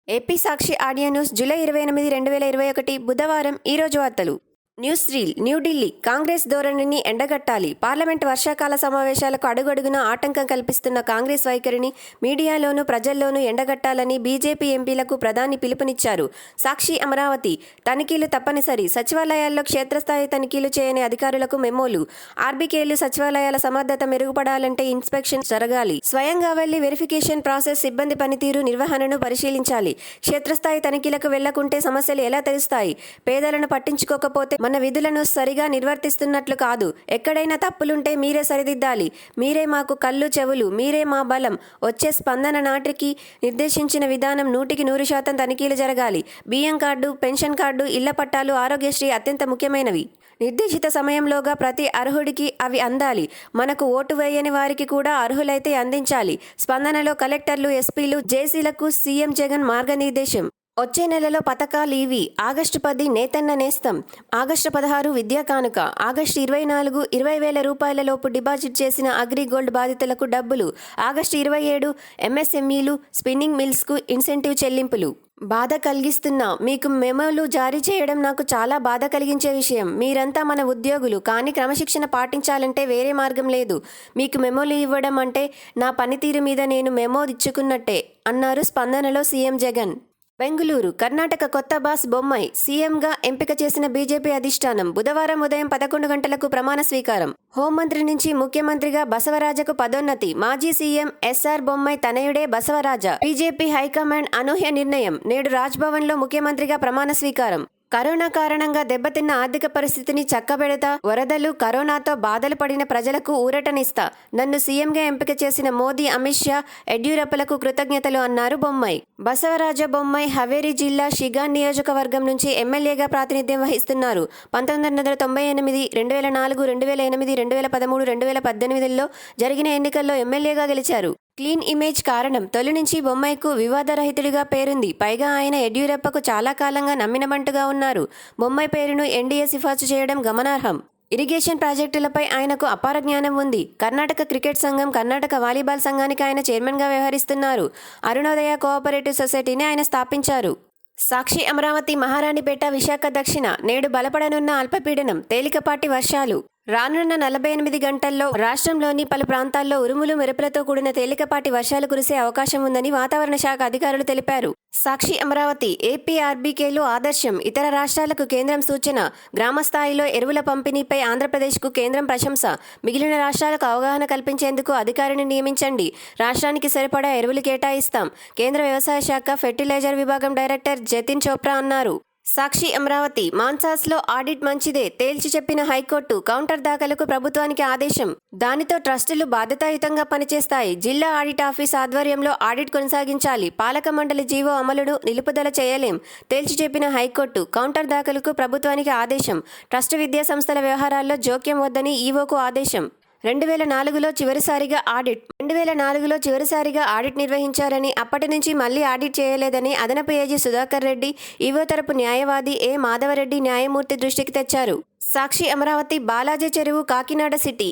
AP సాక్షి audio news July 28, 2021 బుధవారం ఈరోజు వార్తలు. News reel. న్యూఢిల్లీ. కాంగ్రెస్ ధోరణిని ఎండగట్టాలి. పార్లమెంట్ వర్షాకాల సమావేశాలకు అడుగడుగునా ఆటంకం కల్పిస్తున్న కాంగ్రెస్ వైఖరిని మీడియాలోనూ ప్రజల్లోనూ ఎండగట్టాలని బీజేపీ ఎంపీలకు ప్రధాని పిలుపునిచ్చారు. సాక్షి అమరావతి. తనిఖీలు తప్పనిసరి. సచివాలయాల్లో క్షేత్రస్థాయి తనిఖీలు చేయని అధికారులకు మెమోలు. ఆర్బీకేలు. సచివాలయాల సమర్థత మెరుగుపడాలంటే ఇన్స్పెక్షన్ జరగాలి. స్వయంగా వెళ్లి వెరిఫికేషన్ ప్రాసెస్, సిబ్బంది పనితీరు, నిర్వహణను పరిశీలించాలి. క్షేత్రస్థాయి తనిఖీలకు వెళ్లకుంటే సమస్యలు ఎలా తెలుస్తాయి? పేదలను పట్టించుకోకపోతే మన విధులను సరిగా నిర్వర్తిస్తున్నట్లు కాదు. ఎక్కడైనా తప్పులుంటే మీరే సరిదిద్దాలి. మీరే మాకు కళ్ళు చెవులు, మీరే మా బలం. వచ్చే స్పందన నాటికి నిర్దేశించిన విధానం 100% తనిఖీలు జరగాలి. బియ్యం కార్డు, పెన్షన్ కార్డు, ఇళ్ల పట్టాలు, ఆరోగ్యశ్రీ అత్యంత ముఖ్యమైనవి. నిర్దేశిత సమయంలోగా ప్రతి అర్హుడికి అవి అందాలి. మనకు ఓటు వేయని వారికి కూడా అర్హులైతే అందించాలి. స్పందనలో కలెక్టర్లు, ఎస్పీలు, జేసీలకు సీఎం జగన్ మార్గనిర్దేశం. వచ్చే నెలలో పథకాలు ఇవి. ఆగస్టు 10 నేతన్న నేస్తం. ఆగస్టు 16 విద్యా కానుక. ఆగస్టు 24 20,000 రూపాయల లోపు డిపాజిట్ చేసిన అగ్రిగోల్డ్ బాధితులకు డబ్బులు. ఆగస్టు 27 ఎంఎస్ఎంఈలు, స్పిన్నింగ్ మిల్స్కు ఇన్సెంటివ్ చెల్లింపులు. బాధ కలిగిస్తున్నా మీకు మెమోలు జారీ చేయడం నాకు చాలా బాధ కలిగించే విషయం. మీరంతా మన ఉద్యోగులు, కానీ క్రమశిక్షణ పాటించాలంటే వేరే మార్గం లేదు. మీకు మెమోలు ఇవ్వడం అంటే నా పనితీరు మీద నేను మెమో ఇచ్చుకున్నట్టే అన్నారు స్పందనలో సీఎం జగన్. బెంగుళూరు. కర్ణాటక కొత్త బాస్ బొమ్మాయి సీఎంగా ఎంపిక చేసిన బీజేపీ అధిష్టానం. బుధవారం ఉదయం 11 గంటలకు ప్రమాణ స్వీకారం. హోంమంత్రి నుంచి ముఖ్యమంత్రిగా బసవరాజకు పదోన్నతి. మాజీ సీఎం ఎస్ఆర్ బొమ్మాయి తనయుడే బసవరాజ. బీజేపీ హైకమాండ్ అనూహ్య నిర్ణయం. నేడు రాజ్భవన్లో ముఖ్యమంత్రిగా ప్రమాణ స్వీకారం. కరోనా కారణంగా దెబ్బతిన్న ఆర్థిక పరిస్థితిని చక్కబెడతా. వరదలు, కరోనాతో బాధలు పడిన ప్రజలకు ఊరటనిస్తా. నన్ను సీఎంగా ఎంపిక చేసిన మోదీ, అమిత్ షా, యడ్యూరప్పలకు కృతజ్ఞతలు అన్నారు బొమ్మాయి. బసవరాజ బొమ్మాయి హవేరీ జిల్లా షిగాన్ నియోజకవర్గం నుంచి ఎమ్మెల్యేగా ప్రాతినిధ్యం వహిస్తున్నారు. 1998, 2004, 2008, 2013, 2018లో జరిగిన ఎన్నికల్లో ఎమ్మెల్యేగా గెలిచారు. క్లీన్ ఇమేజ్ కారణం. తొలి నుంచి బొమ్మాయికు వివాదరహితుడిగా పేరుంది. పైగా ఆయన యడ్యూరప్పకు చాలా కాలంగా నమ్మినబంటుగా ఉన్నారు. బొమ్మాయి పేరును ఎన్డీఏ సిఫార్సు చేయడం గమనార్హం. ఇరిగేషన్ ప్రాజెక్టులపై ఆయనకు అపార జ్ఞానం ఉంది. కర్ణాటక క్రికెట్ సంఘం, కర్ణాటక వాలీబాల్ సంఘానికి ఆయన చైర్మన్గా వ్యవహరిస్తున్నారు. అరుణోదయ కోఆపరేటివ్ సొసైటీని ఆయన స్థాపించారు. సాక్షి అమరావతి. మహారాణిపేట, విశాఖ దక్షిణ. నేడు బలపడనున్న అల్పపీడనం. తేలికపాటి వర్షాలు. రానున్న 48 గంటల్లో రాష్ట్రంలోని పలు ప్రాంతాల్లో ఉరుములు, మెరుపులతో కూడిన తేలికపాటి వర్షాలు కురిసే అవకాశం ఉందని వాతావరణ శాఖ అధికారులు తెలిపారు. సాక్షి అమరావతి. ఏపీ ఆర్బీకేలు ఆదర్శం. ఇతర రాష్ట్రాలకు కేంద్రం సూచన. గ్రామ స్థాయిలో ఎరువుల పంపిణీపై ఆంధ్రప్రదేశ్కు కేంద్రం ప్రశంస. మిగిలిన రాష్ట్రాలకు అవగాహన కల్పించేందుకు అధికారిని నియమించండి. రాష్ట్రానికి సరిపడా ఎరువులు కేటాయిస్తాం. కేంద్ర వ్యవసాయ శాఖ ఫెర్టిలైజర్ విభాగం డైరెక్టర్ జతిన్ చోప్రా అన్నారు. సాక్షి అమరావతి. మాన్సాస్లో ఆడిట్ మంచిదే తేల్చి చెప్పిన హైకోర్టు. కౌంటర్ దాఖలకు ప్రభుత్వానికి ఆదేశం. దానితో ట్రస్టులు బాధ్యతాయుతంగా పనిచేస్తాయి. జిల్లా ఆడిట్ ఆఫీస్ ఆధ్వర్యంలో ఆడిట్ కొనసాగించాలి. పాలక మండలి జీవో అమలును నిలుపుదల చేయలేం తేల్చి చెప్పిన హైకోర్టు. కౌంటర్ దాఖలకు ప్రభుత్వానికి ఆదేశం. ట్రస్టు విద్యా సంస్థల వ్యవహారాల్లో జోక్యం వద్దని ఈవోకు ఆదేశం. 2004లో చివరిసారిగా ఆడిట్ నిర్వహించారని, అప్పటి నుంచి మళ్లీ ఆడిట్ చేయలేదని అదనపు ఏజీ సుధాకర్ రెడ్డి, ఈవో తరపు న్యాయవాది ఏ మాధవరెడ్డి న్యాయమూర్తి దృష్టికి తెచ్చారు. సాక్షి అమరావతి. బాలాజీ చెరువు, కాకినాడ సిటీ.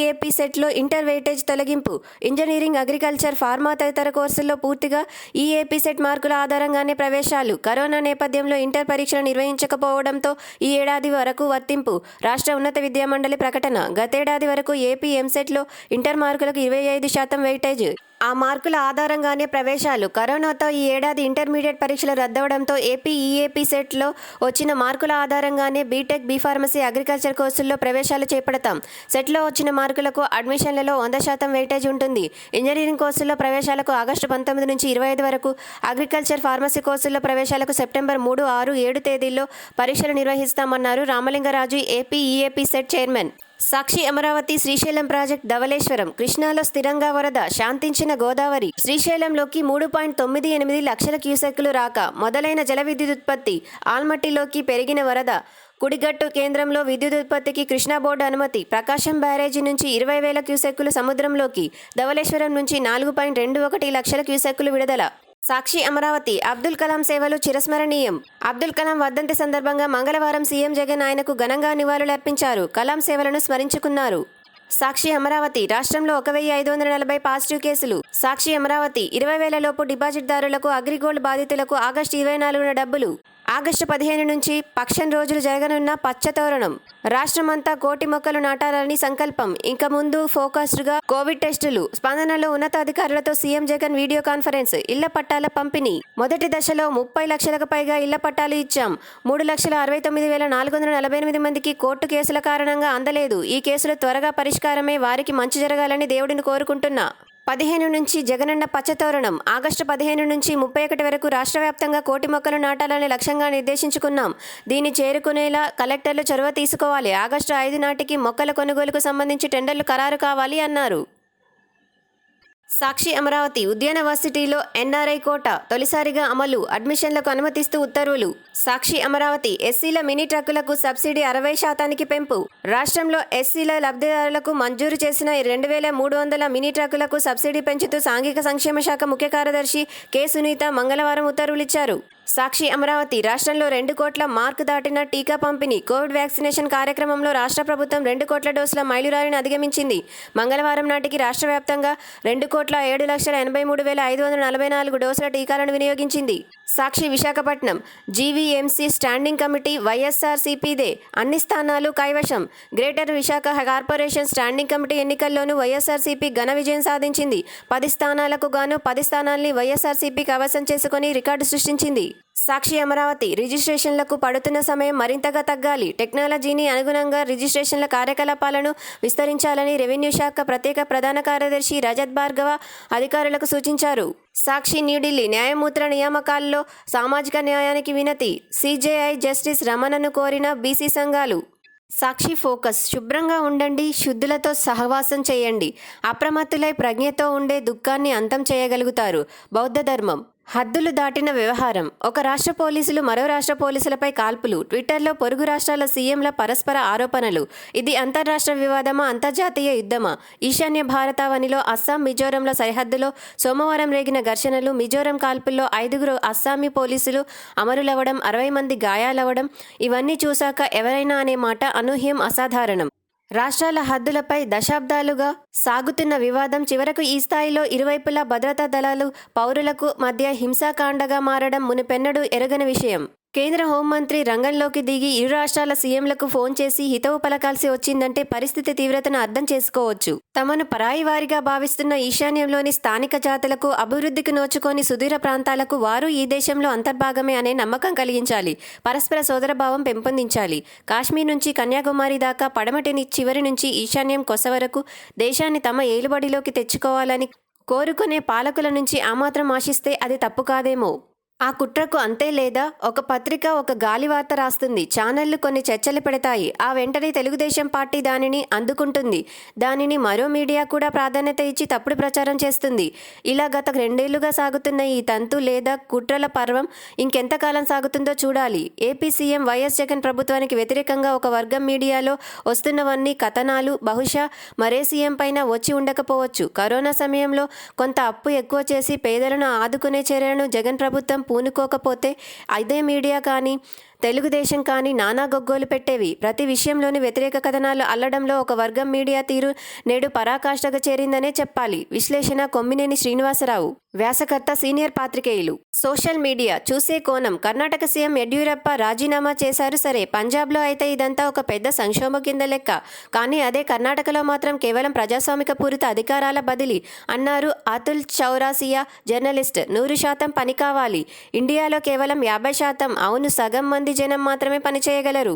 ఏపీ సెట్లో ఇంటర్ వెయిటేజ్ తొలగింపు. ఇంజనీరింగ్, అగ్రికల్చర్, ఫార్మా తదితర కోర్సుల్లో పూర్తిగా ఈఏపీ సెట్ మార్కుల ఆధారంగానే ప్రవేశాలు. కరోనా నేపథ్యంలో ఇంటర్ పరీక్షలు నిర్వహించకపోవడంతో ఈ ఏడాది వరకు వర్తింపు. రాష్ట్ర ఉన్నత విద్యామండలి ప్రకటన. గతేడాది వరకు ఏపీ ఎంసెట్లో ఇంటర్ మార్కులకు 25% వెయిటేజ్. ఆ మార్కుల ఆధారంగానే ప్రవేశాలు. కరోనాతో ఈ ఏడాది ఇంటర్మీడియట్ పరీక్షలు రద్దవడంతో ఏపీ సెట్లో వచ్చిన మార్కుల ఆధారంగానే బీటెక్, బీఫార్మసీ, అగ్రికల్చర్ కోర్సుల్లో ప్రవేశాలు చేపడతాం. సెట్లో వచ్చిన మార్కులకు అడ్మిషన్లలో 100% వెయిటేజ్ ఉంటుంది. ఇంజనీరింగ్ కోర్సుల్లో ప్రవేశాలకు ఆగస్టు 19 నుంచి 25 వరకు, అగ్రికల్చర్, ఫార్మసీ కోర్సుల్లో ప్రవేశాలకు సెప్టెంబర్ 3, 6, 7 తేదీల్లో పరీక్షలు నిర్వహిస్తామన్నారు రామలింగరాజు, ఏపీ సెట్ చైర్మన్. సాక్షి అమరావతి. శ్రీశైలం ప్రాజెక్టు. ధవళేశ్వరం. కృష్ణాలో స్థిరంగా వరద. శాంతించిన గోదావరి. శ్రీశైలంలోకి 3.98 లక్షల క్యూసెక్కులు రాక మొదలైన జల విద్యుత్ ఉత్పత్తి. ఆల్మట్టిలోకి పెరిగిన వరద. కుడిగట్టు కేంద్రంలో విద్యుత్ ఉత్పత్తికి కృష్ణా బోర్డు అనుమతి. ప్రకాశం బ్యారేజీ నుంచి 20,000 క్యూసెక్కులు సముద్రంలోకి. ధవళేశ్వరం నుంచి 4.21 లక్షల క్యూసెక్కులు విడుదల. సాక్షి అమరావతి. అబ్దుల్ కలాం సేవలు చిరస్మరణీయం. అబ్దుల్ కలాం వర్ధంతి సందర్భంగా మంగళవారం సీఎం జగన్ ఆయనకు ఘనంగా నివాళులర్పించారు. కలాం సేవలను స్మరించుకున్నారు. సాక్షి అమరావతి రాష్ట్రంలో 1,540 పాజిటివ్ కేసులు. సాక్షి అమరావతి 20,000 లోపు డిపాజిట్దారులకు అగ్రిగోల్డ్ బాధితులకు ఆగస్టు 24న డబ్బులు. ఆగస్టు 15 నుంచి పక్షం రోజులు జరగనున్న పచ్చతోరణం. రాష్ట్రమంతా కోటి మొక్కలు నాటాలని సంకల్పం. ఇంక ముందు ఫోకస్డ్గా కోవిడ్ టెస్టులు. స్పందనలో ఉన్నతాధికారులతో సీఎం జగన్ వీడియో కాన్ఫరెన్స్. ఇళ్ల పట్టాల పంపిణీ. మొదటి దశలో 30 లక్షలకు పైగా ఇళ్ల పట్టాలు ఇచ్చాం. 3,69,448 మందికి కోర్టు కేసుల కారణంగా అందలేదు. ఈ కేసులు త్వరగా పరిష్కారమే వారికి మంచి జరగాలని దేవుడిని కోరుకుంటున్నా. 15 నుంచి జగనన్న పచ్చతోరణం. ఆగస్టు 15 నుంచి 31 వరకు రాష్ట్ర వ్యాప్తంగా కోటి మొక్కలు నాటాలని లక్ష్యంగా నిర్దేశించుకున్నాం. దీన్ని చేరుకునేలా కలెక్టర్లు చొరవ తీసుకోవాలి. ఆగస్టు 5 నాటికి మొక్కల కొనుగోలుకు సంబంధించి టెండర్లు ఖరారు కావాలి అన్నారు. సాక్షి అమరావతి ఉద్యాన వర్సిటీలో ఎన్ఆర్ఐ కోటా తొలిసారిగా అమలు. అడ్మిషన్లకు అనుమతిస్తూ ఉత్తర్వులు. సాక్షి అమరావతి ఎస్సీల మినీ ట్రక్కులకు సబ్సిడీ 60% పెంపు. రాష్ట్రంలో ఎస్సీల లబ్ధిదారులకు మంజూరు చేసిన 2,300 మినీ ట్రక్కులకు సబ్సిడీ పెంచుతూ సాంఘిక సంక్షేమ శాఖ ముఖ్య కార్యదర్శి కె సునీత మంగళవారం ఉత్తర్వులిచ్చారు. సాక్షి అమరావతి రాష్ట్రంలో 2 కోట్ల మార్కు దాటిన టీకా పంపిణీ. కోవిడ్ వ్యాక్సినేషన్ కార్యక్రమంలో రాష్ట్ర ప్రభుత్వం 2 కోట్ల డోసుల మైలురాయిని అధిగమించింది. మంగళవారం నాటికి రాష్ట్ర వ్యాప్తంగా 2,07,83,544 డోసుల టీకాలను వినియోగించింది. Sakshi Visakhapatnam GVMC standing committee వైఎస్ఆర్సీపీదే. అన్ని స్థానాలు కైవశం. Greater Visakha corporation standing committee ఎన్నికల్లోనూ వైఎస్ఆర్సీపీ ఘన విజయం సాధించింది. 10 స్థానాలకు గాను 10 స్థానాల్ని వైఎస్ఆర్సీపీ కైవసం చేసుకుని రికార్డు సృష్టించింది. సాక్షి అమరావతి రిజిస్ట్రేషన్లకు పడుతున్న సమయం మరింతగా తగ్గాలి. టెక్నాలజీని అనుగుణంగా రిజిస్ట్రేషన్ల కార్యకలాపాలను విస్తరించాలని రెవెన్యూ శాఖ ప్రత్యేక ప్రధాన కార్యదర్శి రజత్ భార్గవ అధికారులకు సూచించారు. సాక్షి న్యూఢిల్లీ న్యాయమూర్తుల నియామకాల్లో సామాజిక న్యాయానికి వినతి. సీజేఐ జస్టిస్ రమణను కోరిన బీసీ సంఘాలు. సాక్షి ఫోకస్. శుభ్రంగా ఉండండి, శుద్ధులతో సహవాసం చేయండి. అప్రమత్తులై ప్రజ్ఞతో ఉండే దుఃఖాన్ని అంతం చేయగలుగుతారు. బౌద్ధ ధర్మం. హద్దులు దాటిన వ్యవహారం. ఒక రాష్ట్ర పోలీసులు మరో రాష్ట్ర పోలీసులపై కాల్పులు. ట్విట్టర్లో పొరుగు రాష్ట్రాల సీఎంల పరస్పర ఆరోపణలు. ఇది అంతర్రాష్ట్ర వివాదమా, అంతర్జాతీయ యుద్ధమా? ఈశాన్య భారతావనిలో అస్సాం మిజోరంల సరిహద్దులో సోమవారం రేగిన ఘర్షణలు. మిజోరం కాల్పుల్లో 5 అస్సామీ పోలీసులు అమరులవడం, 60 మంది గాయాలవడం. ఇవన్నీ చూశాక ఎవరైనా అనే మాట అనూహ్యం, అసాధారణం. రాష్ట్రాల హద్దులపై దశాబ్దాలుగా సాగుతున్న వివాదం చివరకు ఈ స్థాయిలో ఇరువైపులా భద్రతా దళాలు పౌరులకు మధ్య హింసాకాండగా మారడం మునుపెన్నడూ ఎరగని విషయం. కేంద్ర హోంమంత్రి రంగంలోకి దిగి ఇరు రాష్ట్రాల సీఎంలకు ఫోన్ చేసి హితవు పలకాల్సి వచ్చిందంటే పరిస్థితి తీవ్రతను అర్థం చేసుకోవచ్చు. తమను పరాయి వారిగా భావిస్తున్న ఈశాన్యంలోని స్థానిక జాతులకు, అభివృద్ధికి నోచుకొని సుదూర ప్రాంతాలకు వారు ఈ దేశంలో అంతర్భాగమే అనే నమ్మకం కలిగించాలి. పరస్పర సోదరభావం పెంపొందించాలి. కాశ్మీర్ నుంచి కన్యాకుమారి దాకా, పడమటి చివరి నుంచి ఈశాన్యం కొస వరకు దేశాన్ని తమ ఏలుబడిలోకి తెచ్చుకోవాలని కోరుకునే పాలకుల నుంచి ఆమాత్రం ఆశిస్తే అది తప్పు కాదేమో. ఆ కుట్రకు అంతే లేదా? ఒక పత్రిక ఒక గాలి వార్త రాస్తుంది, ఛానళ్లు కొన్ని చర్చలు పెడతాయి, ఆ వెంటనే తెలుగుదేశం పార్టీ దానిని అందుకుంటుంది. దానిని మరో మీడియా కూడా ప్రాధాన్యత ఇచ్చి తప్పుడు ప్రచారం చేస్తుంది. ఇలా గత 2 ఏళ్లుగా సాగుతున్న ఈ తంతు లేదా కుట్రల పర్వం ఇంకెంతకాలం సాగుతుందో చూడాలి. ఏపీ సీఎం వైఎస్ జగన్ ప్రభుత్వానికి వ్యతిరేకంగా ఒక వర్గం మీడియాలో వస్తున్నవన్నీ కథనాలు బహుశా మరే సీఎం పైన వచ్చి ఉండకపోవచ్చు. కరోనా సమయంలో కొంత అప్పు ఎక్కువ చేసి పేదలను ఆదుకునే చర్యలను జగన్ ప్రభుత్వం పూనుకోకపోతే అదే మీడియా కానీ తెలుగుదేశం కానీ నానా గొగ్గోలు పెట్టేవి. ప్రతి విషయంలోని వ్యతిరేక కథనాలు అల్లడంలో ఒక వర్గం మీడియా తీరు నేడు పరాకాష్ఠగా చేరిందనే చెప్పాలి. విశ్లేషణ కొమ్మినేని శ్రీనివాసరావు. వ్యాసకర్త సీనియర్ పాత్రికేయులు. సోషల్ మీడియా చూసే కోణం. కర్ణాటక సీఎం యడ్యూరప్ప రాజీనామా చేశారు సరే, పంజాబ్లో అయితే ఇదంతా ఒక పెద్ద సంక్షోభం కింద లెక్క. కానీ అదే కర్ణాటకలో మాత్రం కేవలం ప్రజాస్వామిక పూరిత అధికారాల బదిలీ అన్నారు అతుల్ చౌరాసియా, జర్నలిస్ట్. 100% పని కావాలి. ఇండియాలో కేవలం 50%, అవును సగం మంది జనం మాత్రమే పనిచేయగలరు.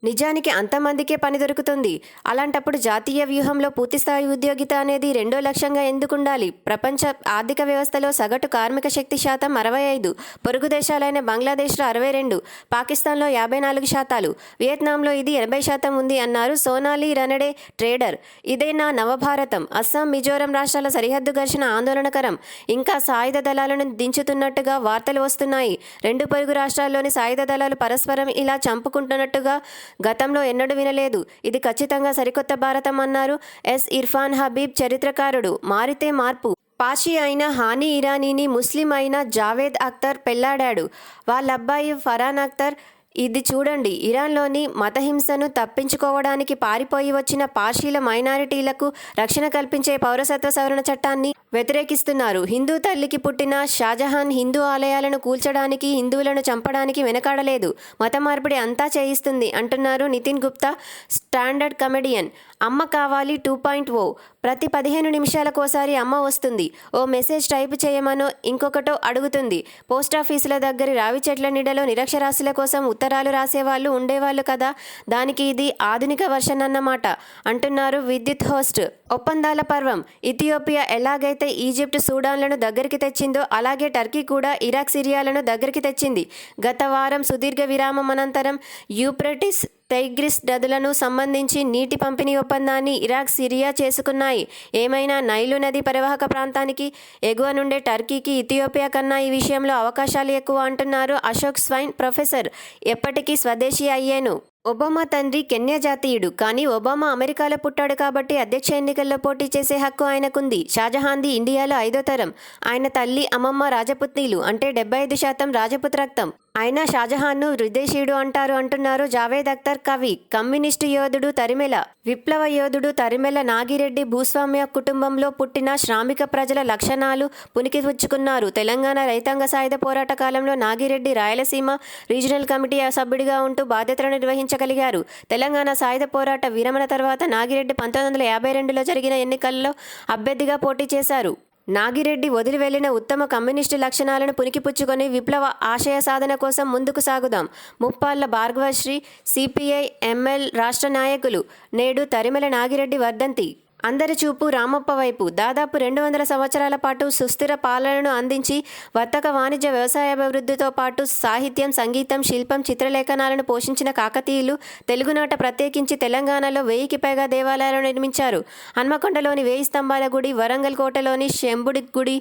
నిజానికి అంతమందికే పని దొరుకుతుంది. అలాంటప్పుడు జాతీయ వ్యూహంలో పూర్తిస్థాయి ఉద్యోగిత అనేది 2వ లక్ష్యంగా ఎందుకుండాలి? ప్రపంచ ఆర్థిక వ్యవస్థలో సగటు కార్మిక శక్తి శాతం 65, పొరుగు దేశాలైన బంగ్లాదేశ్లో 62, పాకిస్తాన్లో 54%, వియత్నాంలో ఇది 80% ఉంది అన్నారు సోనాలి రనడే, ట్రేడర్. ఇదే నా నవభారతం. అస్సాం మిజోరం రాష్ట్రాల సరిహద్దు ఘర్షణ ఆందోళనకరం. ఇంకా సాయుధ దళాలను దించుతున్నట్టుగా వార్తలు వస్తున్నాయి. 2 పొరుగు రాష్ట్రాల్లోని సాయుధ దళాలు పరస్పరం ఇలా చంపుకుంటున్నట్టుగా గతంలో ఎన్నడూ వినలేదు. ఇది ఖచ్చితంగా సరికొత్త భారతం అన్నారు ఎస్ ఇర్ఫాన్ హబీబ్, చరిత్రకారుడు. మారితే మార్పు. పాషి అయిన హానీ ఇరానీని ముస్లిం అయిన జావేద్ అఖ్తర్ పెళ్లాడాడు. వాళ్ళబ్బాయి ఫరాన్ అఖ్తర్ ఇది చూడండి, ఇరాన్లోని మతహింసను తప్పించుకోవడానికి పారిపోయి వచ్చిన పార్షీల మైనారిటీలకు రక్షణ కల్పించే పౌరసత్వ సవరణ చట్టాన్ని వ్యతిరేకిస్తున్నారు. హిందూ తల్లికి పుట్టిన షాజహాన్ హిందూ ఆలయాలను కూల్చడానికి, హిందువులను చంపడానికి వెనకాడలేదు. మత మార్పిడి అంతా చేయిస్తుంది అంటున్నారు నితిన్ గుప్తా, స్టాండర్డ్ కమెడియన్. అమ్మ కావాలి 2.0. ప్రతి 15 నిమిషాలకోసారి అమ్మ వస్తుంది. ఓ మెసేజ్ టైప్ చేయమనో ఇంకొకటో అడుగుతుంది. పోస్టాఫీసుల దగ్గరి రావి చెట్ల నీడలో నిరక్షరాస్యుల కోసం ఉత్తరాలు రాసేవాళ్ళు ఉండేవాళ్ళు కదా, దానికి ఇది ఆధునిక వర్షన్ అన్నమాట అంటున్నారు విద్యుత్ హోస్ట్. ఒప్పందాల పర్వం. ఇథియోపియా ఎలాగైతే ఈజిప్ట్ సూడాన్లను దగ్గరికి తెచ్చిందో అలాగే టర్కీ కూడా ఇరాక్ సిరియాలను దగ్గరికి తెచ్చింది. గత వారం సుదీర్ఘ విరామం అనంతరం యూప్రటిస్, టైగ్రిస్ నదులను సంబంధించి నీటి పంపిణీ ఒప్పందాన్ని ఇరాక్, సిరియా చేసుకున్నాయి. ఏమైనా నైలు నది పరివాహక ప్రాంతానికి ఎగువ నుండే టర్కీకి ఇథియోపియా కన్నా ఈ విషయంలో అవకాశాలు ఎక్కువ అంటున్నారు అశోక్ స్వైన్. ప్రొఫెసర్ ఎప్పటికీ స్వదేశీ అయ్యేను. ఒబామా తండ్రి కెన్యా జాతీయుడు, కానీ ఒబామా అమెరికాలో పుట్టాడు కాబట్టి అధ్యక్ష ఎన్నికల్లో పోటీ చేసే హక్కు ఆయనకుంది. షాజహాన్ది ఇండియాలో 5వ తరం. ఆయన తల్లి, అమ్మమ్మ రాజపుత్నీలు, అంటే 75% రాజపుత్ రక్తం. అయినా షాజహాన్ను విదేశీయుడు అంటారు అంటున్నారు జావేద్ అఖ్తర్. కవి, కమ్యూనిస్టు యోధుడు తరిమెల, విప్లవ యోధుడు తరిమెల నాగిరెడ్డి భూస్వామ్య కుటుంబంలో పుట్టిన శ్రామిక ప్రజల లక్షణాలు పుణికిపుచ్చుకున్నారు. తెలంగాణ రైతాంగ సాయుధ పోరాట కాలంలో నాగిరెడ్డి రాయలసీమ రీజనల్ కమిటీ సభ్యుడిగా ఉంటూ బాధ్యతలు నిర్వహించగలిగారు. తెలంగాణ సాయుధ పోరాట విరమణ తర్వాత నాగిరెడ్డి 1952లో జరిగిన ఎన్నికల్లో అభ్యర్థిగా పోటీ చేశారు. నాగిరెడ్డి వదిలి వెళ్లిన ఉత్తమ కమ్యూనిస్టు లక్షణాలను పుణికిపుచ్చుకొని విప్లవ ఆశయ సాధన కోసం ముందుకు సాగుదాం. ముప్పాళ్ల భార్గవశ్రీ, సిపిఐ ఎంఎల్ రాష్ట్ర నాయకులు. నేడు తరిమెల నాగిరెడ్డి వర్ధంతి. అందరి చూపు రామప్ప వైపు. దాదాపు 200 సంవత్సరాల పాటు సుస్థిర పాలనను అందించి వర్తక, వాణిజ్య, వ్యవసాయాభివృద్ధితో పాటు సాహిత్యం, సంగీతం, శిల్పం, చిత్రలేఖనాలను పోషించిన కాకతీయులు తెలుగునాట, ప్రత్యేకించి తెలంగాణలో 1000కి పైగా దేవాలయాలను నిర్మించారు. హన్మకొండలోని 1000 స్తంభాల గుడి, వరంగల్ కోటలోని శంభుడి గుడి,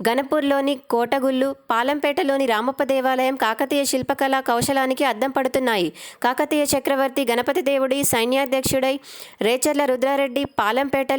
గణపూర్లోని కోటగుళ్ళు, పాలంపేటలోని రామప్ప దేవాలయం కాకతీయ శిల్పకళా కౌశలానికి అద్దం పడుతున్నాయి. కాకతీయ చక్రవర్తి గణపతి దేవుడి సైన్యాధ్యక్షుడై రేచర్ల రుద్రారెడ్డి పాలంపేటలో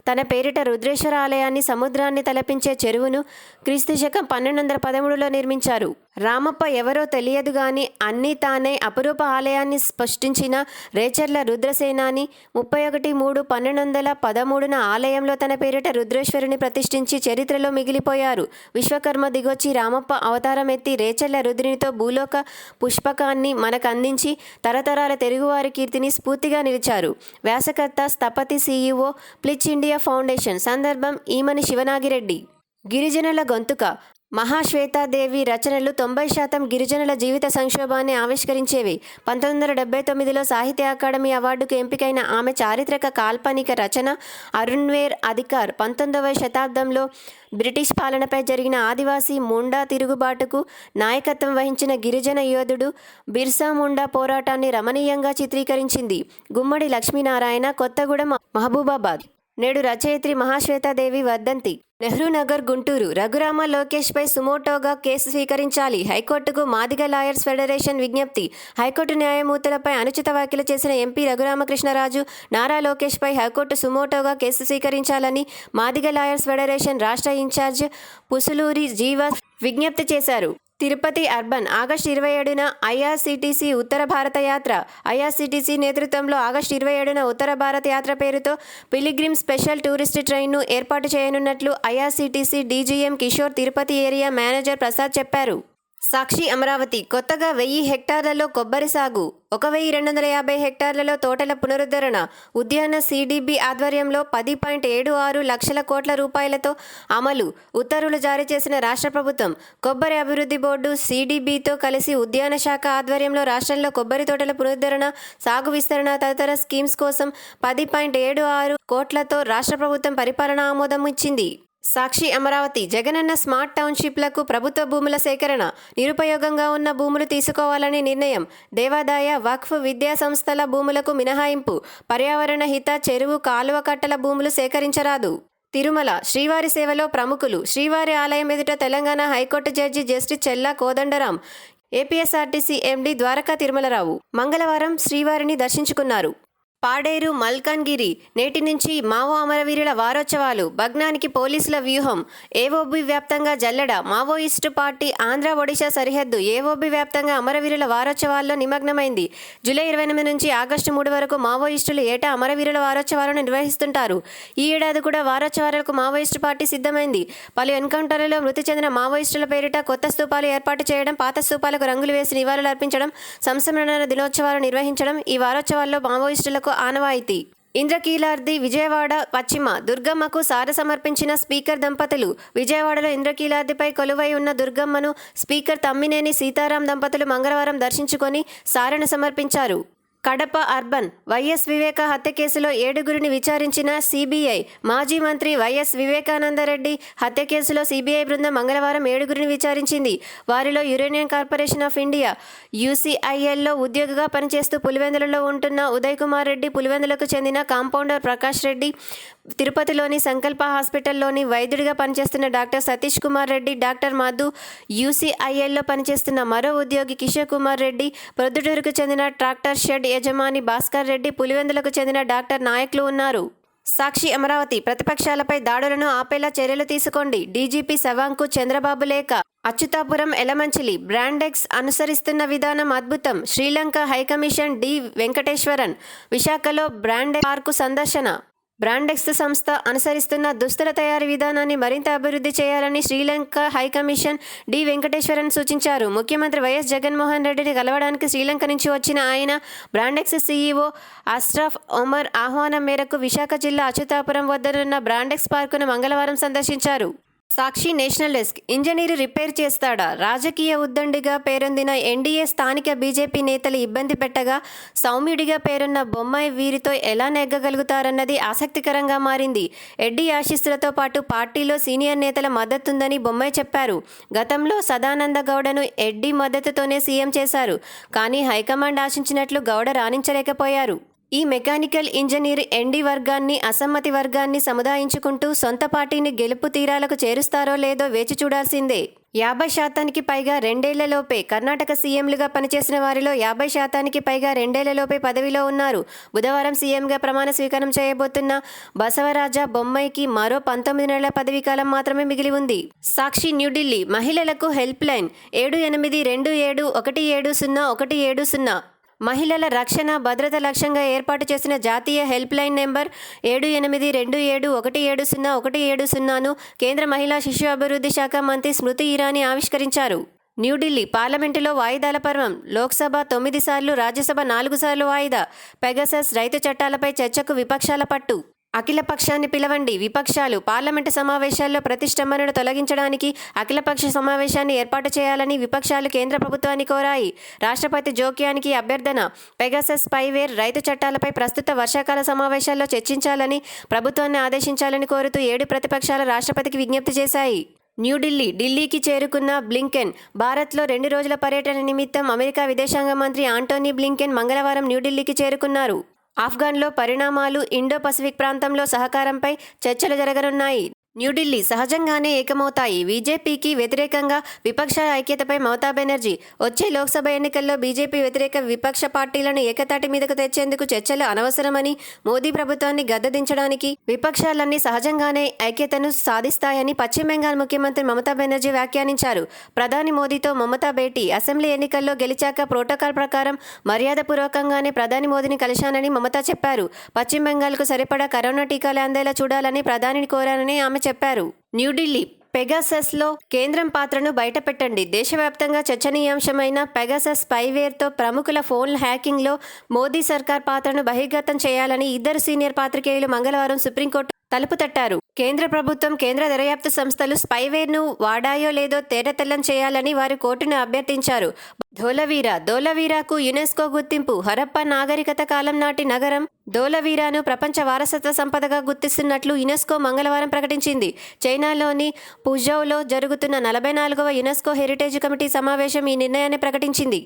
తన పేరిట రుద్రేశ్వర ఆలయాన్ని, సముద్రాన్ని తలపించే చెరువును క్రీస్తుశకం 1213లో నిర్మించారు. రామప్ప ఎవరో తెలియదు గాని అన్నీ తానే అపురూప ఆలయాన్ని సృష్టించిన రేచర్ల రుద్రసేనాని 31/3/1213న ఆలయంలో తన పేరిట రుద్రేశ్వరుని ప్రతిష్ఠించి చరిత్రలో మిగిలిపోయారు. విశ్వకర్మ దిగొచ్చి రామప్ప అవతారం ఎత్తి రేచర్ల రుద్రునితో భూలోక పుష్పకాన్ని మనకందించి తరతరాల తెలుగువారి కీర్తిని స్ఫూర్తిగా నిలిచారు. వ్యాసకర్త, స్థపతి, సిఇఓ, ప్లిచ్ ఇండియా ఫౌండేషన్. సందర్భం ఈమని శివనాగిరెడ్డి. గిరిజనుల గొంతుక. మహాశ్వేతాదేవి రచనలు 90% గిరిజనుల జీవిత సంక్షోభాన్ని ఆవిష్కరించేవి. 1979లో సాహిత్య అకాడమీ అవార్డుకు ఎంపికైన ఆమె చారిత్రక కాల్పనిక రచన అరుణ్వేర్ అధికార్ 19వ శతాబ్దంలో బ్రిటిష్ పాలనపై జరిగిన ఆదివాసీ ముండా తిరుగుబాటుకు నాయకత్వం వహించిన గిరిజన యోధుడు బిర్సా ముండా పోరాటాన్ని రమణీయంగా చిత్రీకరించింది. గుమ్మడి లక్ష్మీనారాయణ, కొత్తగూడెం, మహబూబాబాద్. నేడు రచయిత్రి మహాశ్వేతాదేవి వర్ధంతి. నెహ్రూ నగర్, గుంటూరు. రఘురామ లోకేష్పై సుమోటోగా కేసు స్వీకరించాలి. హైకోర్టుకు మాదిగ లాయర్స్ ఫెడరేషన్ విజ్ఞప్తి. హైకోర్టు న్యాయమూర్తులపై అనుచిత వ్యాఖ్యలు చేసిన ఎంపీ రఘురామకృష్ణరాజు, నారా లోకేష్పై హైకోర్టు సుమోటోగా కేసు స్వీకరించాలని మాదిగ లాయర్స్ ఫెడరేషన్ రాష్ట్ర ఇన్ఛార్జ్ పుసులూరి జీవ విజ్ఞప్తి చేశారు. తిరుపతి అర్బన్. ఆగస్టు 27న ఐఆర్సీటీసీ ఉత్తర భారత యాత్ర. ఐఆర్సీటీసీ నేతృత్వంలో ఆగస్టు 27న ఉత్తర భారత యాత్ర పేరుతో పిలిగ్రిమ్ స్పెషల్ టూరిస్ట్ ట్రైన్ను ఏర్పాటు చేయనున్నట్లు IRCTC DGM Kishore Tirupati area manager Prasad చెప్పారు. సాక్షి అమరావతి. కొత్తగా 1000 హెక్టార్లలో కొబ్బరి సాగు, 1250 హెక్టార్లలో తోటల పునరుద్ధరణ. ఉద్యాన సిడిబి ఆధ్వర్యంలో 10.76 లక్షల కోట్ల రూపాయలతో అమలు. ఉత్తర్వులు జారీ చేసిన రాష్ట్ర ప్రభుత్వం. కొబ్బరి అభివృద్ధి బోర్డు సిడిబితో కలిసి ఉద్యాన శాఖ ఆధ్వర్యంలో రాష్ట్రంలో కొబ్బరి తోటల పునరుద్ధరణ, సాగు విస్తరణ తదితర స్కీమ్స్ కోసం 10.76 కోట్లతో రాష్ట్ర ప్రభుత్వం పరిపాలనా ఆమోదం ఇచ్చింది. సాక్షి అమరావతి. జగనన్న స్మార్ట్ టౌన్షిప్లకు ప్రభుత్వ భూముల సేకరణ. నిరుపయోగంగా ఉన్న భూములు తీసుకోవాలని నిర్ణయం. దేవాదాయ, వక్ఫ్, విద్యా సంస్థల భూములకు మినహాయింపు. పర్యావరణ హిత చెరువు, కాలువ కట్టల భూములు సేకరించరాదు. తిరుమల. శ్రీవారి సేవలో ప్రముఖులు. శ్రీవారి ఆలయం ఎదుట తెలంగాణ హైకోర్టు జడ్జి జస్టిస్ చెల్లా కోదండరాం, ఏపీఎస్ఆర్టీసీ ఎండీ ద్వారకా తిరుమలరావు మంగళవారం శ్రీవారిని దర్శించుకున్నారు. పాడేరు మల్కన్గిరి నేటి నుంచి మావో అమరవీరుల వారోత్సవాలు భగ్నానికి పోలీసుల వ్యూహం ఏఓబి వ్యాప్తంగా జల్లెడ మావోయిస్టు పార్టీ ఆంధ్ర ఒడిశా సరిహద్దు ఏఓబి వ్యాప్తంగా అమరవీరుల వారోత్సవాల్లో నిమగ్నమైంది. జూలై 28 నుంచి ఆగస్టు 3 వరకు మావోయిస్టులు ఏటా అమరవీరుల వారోత్సవాలను నిర్వహిస్తుంటారు. ఈ ఏడాది కూడా వారోత్సవాలకు మావోయిస్టు పార్టీ సిద్ధమైంది. పలు ఎన్కౌంటర్లలో మృతి చెందిన మావోయిస్టుల పేరిట కొత్త స్తూపాలు ఏర్పాటు చేయడం, పాత స్తూపాలకు రంగులు వేసి నివాళులు అర్పించడం, సంస్మరణ దినోత్సవాలు నిర్వహించడం ఈ వారోత్సవాల్లో మావోయిస్టులకు ఆనవాయితీ. ఇంద్రకీలాద్రి విజయవాడ పశ్చిమ దుర్గమ్మకు సార సమర్పించిన స్పీకర్ దంపతులు. విజయవాడలో ఇంద్రకీలాద్రిపై కొలువై ఉన్న దుర్గమ్మను స్పీకర్ తమ్మినేని సీతారాం దంపతులు మంగళవారం దర్శించుకొని సారెను సమర్పించారు. కడప అర్బన్ వైఎస్ వివేక హత్య కేసులో 7గురిని విచారించిన సిబిఐ. మాజీ మంత్రి వైఎస్ వివేకానందరెడ్డి హత్య కేసులో సిబిఐ బృందం మంగళవారం 7గురిని విచారించింది. వారిలో యురేనియం కార్పొరేషన్ ఆఫ్ ఇండియా యూసీఐఎల్లో ఉద్యోగిగా పనిచేస్తూ పులివెందులలో ఉంటున్న ఉదయ్ కుమార్ రెడ్డి, పులివెందులకు చెందిన కాంపౌండర్ ప్రకాష్ రెడ్డి, తిరుపతిలోని సంకల్ప హాస్పిటల్లోని వైద్యుడిగా పనిచేస్తున్న డాక్టర్ సతీష్ కుమార్ రెడ్డి, డాక్టర్ మధు యూసీఐఎల్లో పనిచేస్తున్న మరో ఉద్యోగి కిషోర్ కుమార్ రెడ్డి, ప్రొద్దుటూరుకు చెందిన ట్రాక్టర్ షెడ్ యజమాని భాస్కర్ రెడ్డి, పులివెందులకు చెందిన డాక్టర్ నాయకులు ఉన్నారు. సాక్షి అమరావతి ప్రతిపక్షాలపై దాడులను ఆపేలా చర్యలు తీసుకోండి. డీజీపీ సవాంగ్కు చంద్రబాబు లేఖ. అచ్యుతాపురం ఎలమంచిలి బ్రాండెక్స్ అనుసరిస్తున్న విధానం అద్భుతం. Sri Lanka high commission D Venkateswaran. విశాఖలో బ్రాండెక్స్ పార్కు సందర్శన. బ్రాండెక్స్ సంస్థ అనుసరిస్తున్న దుస్తుల తయారీ విధానాన్ని మరింత అభివృద్ధి చేయాలని శ్రీలంక హైకమిషన్ డి వెంకటేశ్వరన్ సూచించారు. ముఖ్యమంత్రి వైఎస్ జగన్మోహన్ రెడ్డిని కలవడానికి శ్రీలంక నుంచి వచ్చిన ఆయన బ్రాండెక్స్ సీఈఓ అష్రఫ్ ఒమర్ ఆహ్వానం మేరకు విశాఖ జిల్లా అచ్యుతాపురం వద్దనున్న బ్రాండెక్స్ పార్కును మంగళవారం సందర్శించారు. సాక్షి నేషనల్ డెస్క్. ఇంజనీరు రిపేర్ చేస్తాడా? రాజకీయ ఉద్దండిగా పేరొందిన ఎన్డీఏ స్థానిక బీజేపీ నేతలు ఇబ్బంది పెట్టగా సౌమ్యుడిగా పేరున్న బొమ్మాయి వీరితో ఎలా నెగ్గగలుగుతారన్నది ఆసక్తికరంగా మారింది. ఎడ్డీ ఆశీస్సులతో పాటు పార్టీలో సీనియర్ నేతల మద్దతుందని బొమ్మాయి చెప్పారు. గతంలో సదానంద గౌడను ఎడ్డీ మద్దతుతోనే సీఎం చేశారు. కానీ హైకమాండ్ ఆశించినట్లు గౌడ రాణించలేకపోయారు. ఈ మెకానికల్ ఇంజనీర్ ఎన్డీ వర్గాన్ని, అసమ్మతి వర్గాన్ని సముదాయించుకుంటూ సొంత పార్టీని గెలుపు తీరాలకు చేరుస్తారో లేదో వేచి చూడాల్సిందే. 50% పైగా 2 ఏళ్లలోపే కర్ణాటక సీఎంలుగా పనిచేసిన వారిలో 50% పైగా 2 ఏళ్లలోపే పదవిలో ఉన్నారు. బుధవారం సీఎంగా ప్రమాణ స్వీకారం చేయబోతున్న బసవరాజ బొమ్మాయికి మరో 19 నెలల పదవీకాలం మాత్రమే మిగిలి ఉంది. సాక్షి న్యూఢిల్లీ. మహిళలకు హెల్ప్ లైన్ 7827170170. మహిళల రక్షణ, భద్రత లక్ష్యంగా ఏర్పాటు చేసిన జాతీయ హెల్ప్ లైన్ నెంబర్ 7827170170ను కేంద్ర మహిళా శిశు అభివృద్ధి శాఖ మంత్రి స్మృతి ఇరానీ ఆవిష్కరించారు. న్యూఢిల్లీ. పార్లమెంటులో వాయిదాల పర్వం. లోక్సభ 9 సార్లు, రాజ్యసభ 4 సార్లు వాయిదా. పెగసస్ రైతు చట్టాలపై చర్చకు విపక్షాల పట్టు. అఖిలపక్షాన్ని పిలవండి. విపక్షాలు. పార్లమెంటు సమావేశాల్లో ప్రతిష్టంభనను తొలగించడానికి అఖిలపక్ష సమావేశాన్ని ఏర్పాటు చేయాలని విపక్షాలు కేంద్ర ప్రభుత్వాన్ని కోరాయి. రాష్ట్రపతి జోక్యానికి అభ్యర్థన. పెగాసస్ స్పైవేర్ రైతు చట్టాలపై ప్రస్తుత వర్షాకాల సమావేశాల్లో చర్చించాలని ప్రభుత్వాన్ని ఆదేశించాలని కోరుతూ 7 ప్రతిపక్షాలు రాష్ట్రపతికి విజ్ఞప్తి చేశాయి. న్యూఢిల్లీ. ఢిల్లీకి చేరుకున్న బ్లింకెన్. భారత్లో 2 రోజుల పర్యటన నిమిత్తం అమెరికా విదేశాంగ మంత్రి ఆంటోనీ బ్లింకెన్ మంగళవారం న్యూఢిల్లీకి చేరుకున్నారు. ఆఫ్ఘన్లో పరిణామాలు, ఇండో పసిఫిక్ ప్రాంతంలో సహకారంపై చర్చలు జరగనున్నాయి. న్యూఢిల్లీ. సహజంగానే ఏకమవుతాయి. బీజేపీకి వ్యతిరేకంగా విపక్షాల ఐక్యతపై మమతా బెనర్జీ. వచ్చే లోక్సభ ఎన్నికల్లో బీజేపీ వ్యతిరేక విపక్ష పార్టీలను ఏకతాటి మీదకు తెచ్చేందుకు చర్చలు అనవసరమని, మోదీ ప్రభుత్వాన్ని గద్దెదించడానికి విపక్షాలన్నీ సహజంగానే ఐక్యతను సాధిస్తాయని పశ్చిమ బెంగాల్ ముఖ్యమంత్రి మమతా బెనర్జీ వ్యాఖ్యానించారు. ప్రధాని మోదీతో మమతా భేటీ. అసెంబ్లీ ఎన్నికల్లో గెలిచాక ప్రోటోకాల్ ప్రకారం మర్యాదపూర్వకంగానే ప్రధాని మోదీని కలిశానని మమతా చెప్పారు. పశ్చిమ బెంగాల్కు సరిపడా కరోనా టీకాలు అందేలా చూడాలని ప్రధానిని కోరానని ఆమె చెప్పారు. న్యూఢిల్లీ. పెగాసస్లో కేంద్రం పాత్రను బయటపెట్టండి. దేశవ్యాప్తంగా చర్చనీయాంశమైన పెగాసస్ స్పైవేర్తో ప్రముఖుల ఫోన్ల హ్యాకింగ్లో మోదీ సర్కార్ పాత్రను బహిర్గతం చేయాలని 2 సీనియర్ పాత్రికేయులు మంగళవారం సుప్రీంకోర్టు తలుపు తట్టారు. కేంద్ర ప్రభుత్వం, కేంద్ర దర్యాప్తు సంస్థలు స్పైవేర్ను వాడాయో లేదో తేటతెల్లం చేయాలని వారు కోర్టును అభ్యర్థించారు. ధోలవీరాకు యునెస్కో గుర్తింపు. హరప్పా నాగరికత కాలం నాటి నగరం ధోలవీరాను ప్రపంచ వారసత్వ సంపదగా గుర్తిస్తున్నట్లు యునెస్కో మంగళవారం ప్రకటించింది. చైనాలోని పుజౌలో జరుగుతున్న 44వ యునెస్కో హెరిటేజ్ కమిటీ సమావేశం ఈ నిర్ణయాన్ని ప్రకటించింది.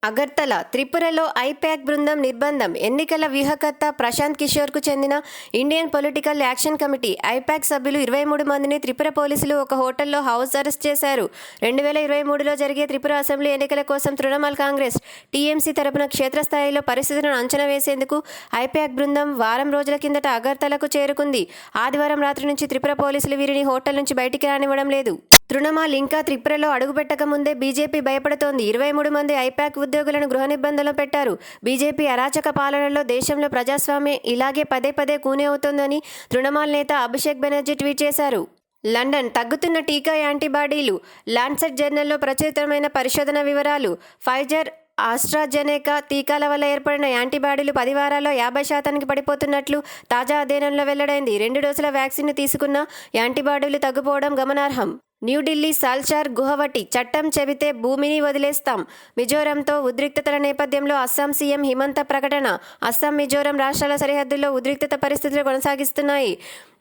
అగర్తల త్రిపురలో ఐపాక్ బృందం నిర్బంధం. ఎన్నికల వ్యూహకర్త ప్రశాంత్ కిషోర్కు చెందిన Indian political action committee IPAC సభ్యులు 23 మందిని త్రిపుర పోలీసులు ఒక హోటల్లో హౌస్ అరెస్ట్ చేశారు. 2023లో జరిగే త్రిపుర అసెంబ్లీ ఎన్నికల కోసం తృణమూల్ కాంగ్రెస్, టీఎంసీ తరపున క్షేత్రస్థాయిలో పరిస్థితులను అంచనా వేసేందుకు ఐపాక్ బృందం వారం రోజుల కిందట అగర్తలకు చేరుకుంది. ఆదివారం రాత్రి నుంచి త్రిపుర పోలీసులు వీరిని హోటల్ నుంచి బయటికి రానివ్వడం లేదు. తృణమూల్ ఇంకా త్రిపురలో అడుగుపెట్టక ముందే బీజేపీ భయపడుతోంది. 23 మంది ఐపాక్ ఉద్యోగులను గృహ నిర్బంధంలో పెట్టారు. బీజేపీ అరాచక పాలనలో దేశంలో ప్రజాస్వామ్యం ఇలాగే పదే పదే కూని అవుతోందని తృణమూల్ నేత అభిషేక్ బెనర్జీ ట్వీట్ చేశారు. లండన్ తగ్గుతున్న టీకా యాంటీబాడీలు. లాన్సెట్ జర్నల్లో ప్రచురితమైన పరిశోధన వివరాలు. ఫైజర్, ఆస్ట్రాజెనెకా టీకాల వల్ల ఏర్పడిన యాంటీబాడీలు 10 వారాల్లో 50% పడిపోతున్నట్లు తాజా అధ్యయనంలో వెల్లడైంది. 2 డోసుల వ్యాక్సిన్ తీసుకున్న యాంటీబాడీలు తగ్గిపోవడం గమనార్హం. న్యూఢిల్లీ సాల్చార్ గుహవటి చట్టం చెబితే భూమిని వదిలేస్తాం. మిజోరంతో ఉద్రిక్తతల నేపథ్యంలో అస్సాం సీఎం హిమంత ప్రకటన. అస్సాం, మిజోరం రాష్ట్రాల సరిహద్దుల్లో ఉద్రిక్తత పరిస్థితులు కొనసాగిస్తున్నాయి.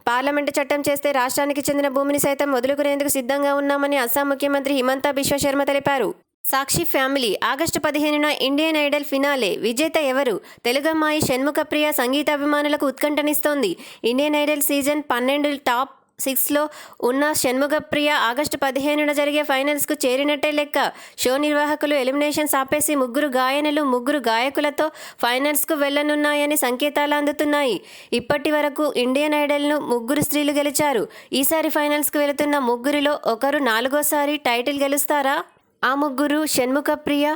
పార్లమెంటు చట్టం చేస్తే రాష్ట్రానికి చెందిన భూమిని సైతం వదులుకునేందుకు సిద్ధంగా ఉన్నామని అస్సాం ముఖ్యమంత్రి హిమంత బిశ్వ శర్మ తెలిపారు. సాక్షి ఫ్యామిలీ ఆగస్టు 15న ఇండియన్ ఐడల్ ఫినాలే. విజేత ఎవరు? తెలుగమ్మాయి షణ్ముఖప్రియ సంగీతాభిమానులకు ఉత్కంఠనిస్తోంది. ఇండియన్ ఐడల్ సీజన్ 12 టాప్ 6లో ఉన్న షణ్ముఖప్రియ ఆగస్టు 15న జరిగే ఫైనల్స్కు చేరినట్టే లెక్క. షో నిర్వాహకులు ఎలిమినేషన్స్ ఆపేసి 3 గాయనులు, 3 గాయకులతో ఫైనల్స్కు వెళ్లనున్నాయని సంకేతాలు అందుతున్నాయి. ఇప్పటి వరకు ఇండియన్ ఐడల్ను 3 స్త్రీలు గెలిచారు. ఈసారి ఫైనల్స్కు వెళుతున్న 3లో ఒకరు 4వసారి టైటిల్ గెలుస్తారా? ఆ 3 షణ్ముఖప్రియ,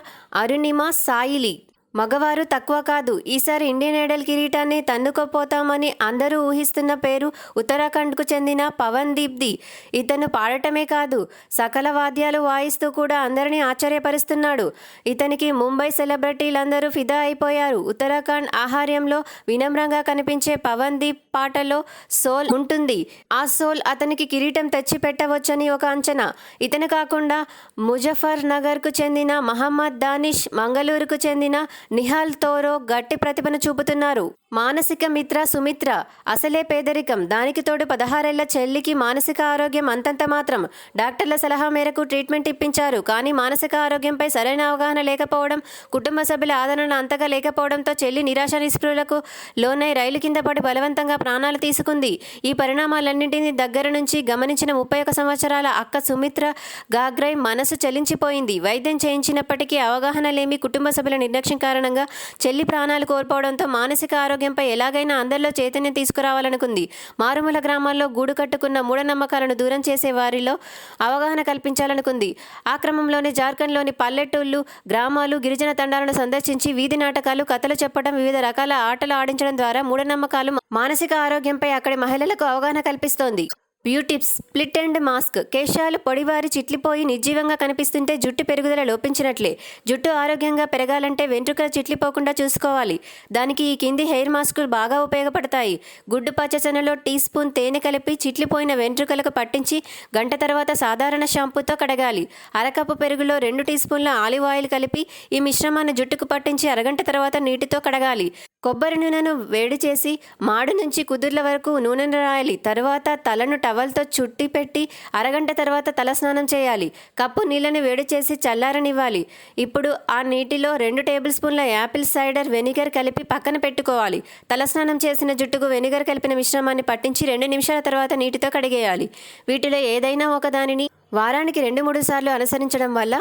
అరుణిమ, సాయిలి. మగవారు తక్కువ కాదు. ఈసారి ఇండియన్ ఐడల్ కిరీటాన్ని తన్నుకోపోతామని అందరూ ఊహిస్తున్న పేరు ఉత్తరాఖండ్కు చెందిన పవన్ దీప్ది. ఇతను పాడటమే కాదు, సకల వాద్యాలు వాయిస్తూ కూడా అందరినీ ఆశ్చర్యపరుస్తున్నాడు. ఇతనికి ముంబై సెలబ్రిటీలందరూ ఫిదా అయిపోయారు. ఉత్తరాఖండ్ ఆహార్యంలో వినమ్రంగా కనిపించే పవన్ దీప్ పాటలో సోల్ ఉంటుంది. ఆ సోల్ అతనికి కిరీటం తెచ్చి పెట్టవచ్చని ఒక అంచనా. ఇతను కాకుండా ముజఫర్ నగర్కు చెందిన మహమ్మద్ దానిష్, మంగళూరుకు చెందిన నిహాల్ తోరో గట్టి ప్రతిభను చూపుతున్నారు. మానసిక మిత్ర సుమిత్ర అసలే పేదరికం. దానికి తోడు 16 ఏళ్ల చెల్లికి మానసిక ఆరోగ్యం అంతంత మాత్రం. డాక్టర్ల సలహా మేరకు ట్రీట్మెంట్ ఇప్పించారు. కానీ మానసిక ఆరోగ్యంపై సరైన అవగాహన లేకపోవడం, కుటుంబ సభ్యుల ఆదరణ అంతగా లేకపోవడంతో చెల్లి నిరాశ నిస్పృహలకు లోనై రైలు కింద పడి బలవంతంగా ప్రాణాలు తీసుకుంది. ఈ పరిణామాలన్నింటినీ దగ్గర నుంచి గమనించిన 31 సంవత్సరాల అక్క సుమిత్ర గాగ్రై మనసు చలించిపోయింది. వైద్యం చేయించినప్పటికీ అవగాహన లేమి, కుటుంబ సభ్యుల నిర్లక్ష్యం కారణంగా చెల్లి ప్రాణాలు కోల్పోవడంతో మానసిక ఆరోగ్యంపై ఎలాగైనా అందరిలో చైతన్యం తీసుకురావాలనుకుంది. మారుమూల గ్రామాల్లో గూడు కట్టుకున్న మూఢనమ్మకాలను దూరం చేసే వారిలో అవగాహన కల్పించాలనుకుంది. ఆ క్రమంలోనే జార్ఖండ్లోని పల్లెటూళ్లు, గ్రామాలు, గిరిజన తండాలను సందర్శించి వీధి నాటకాలు, కథలు చెప్పడం, వివిధ రకాల ఆటలు ఆడించడం ద్వారా మూఢనమ్మకాలు, మానసిక ఆరోగ్యంపై అక్కడి మహిళలకు అవగాహన కల్పిస్తోంది. బ్యూటిప్స్. Split end mask. కేశాలు పొడివారి చిట్లిపోయి నిర్జీవంగా కనిపిస్తుంటే జుట్టు పెరుగుదల లోపించినట్లే. జుట్టు ఆరోగ్యంగా పెరగాలంటే వెంట్రుకలు చిట్లిపోకుండా చూసుకోవాలి. దానికి ఈ కింది హెయిర్ మాస్కులు బాగా ఉపయోగపడతాయి. గుడ్డు పచ్చసనలో టీ స్పూన్ తేనె కలిపి చిట్లిపోయిన వెంట్రుకలకు పట్టించి గంట తర్వాత సాధారణ షాంపూతో కడగాలి. అరకప్పు పెరుగులో 2 టీ స్పూన్ల ఆలివ్ ఆయిల్ కలిపి ఈ మిశ్రమాన్ని జుట్టుకు పట్టించి అరగంట తర్వాత నీటితో కడగాలి. కొబ్బరి నూనెను వేడి చేసి మాడు నుంచి కుదుర్ల వరకు నూనెను రాయాలి. తరువాత తలను టవల్తో చుట్టి పెట్టి అరగంట తర్వాత తలస్నానం చేయాలి. కప్పు నీళ్లను వేడి చేసి చల్లారనివ్వాలి. ఇప్పుడు ఆ నీటిలో 2 టేబుల్ స్పూన్ల యాపిల్ సైడర్ వెనిగర్ కలిపి పక్కన పెట్టుకోవాలి. తలస్నానం చేసిన జుట్టుకు వెనిగర్ కలిపిన మిశ్రమాన్ని పట్టించి 2 నిమిషాల తర్వాత నీటితో కడిగేయాలి. వీటిలో ఏదైనా ఒక దానిని వారానికి 2-3 సార్లు అనుసరించడం వల్ల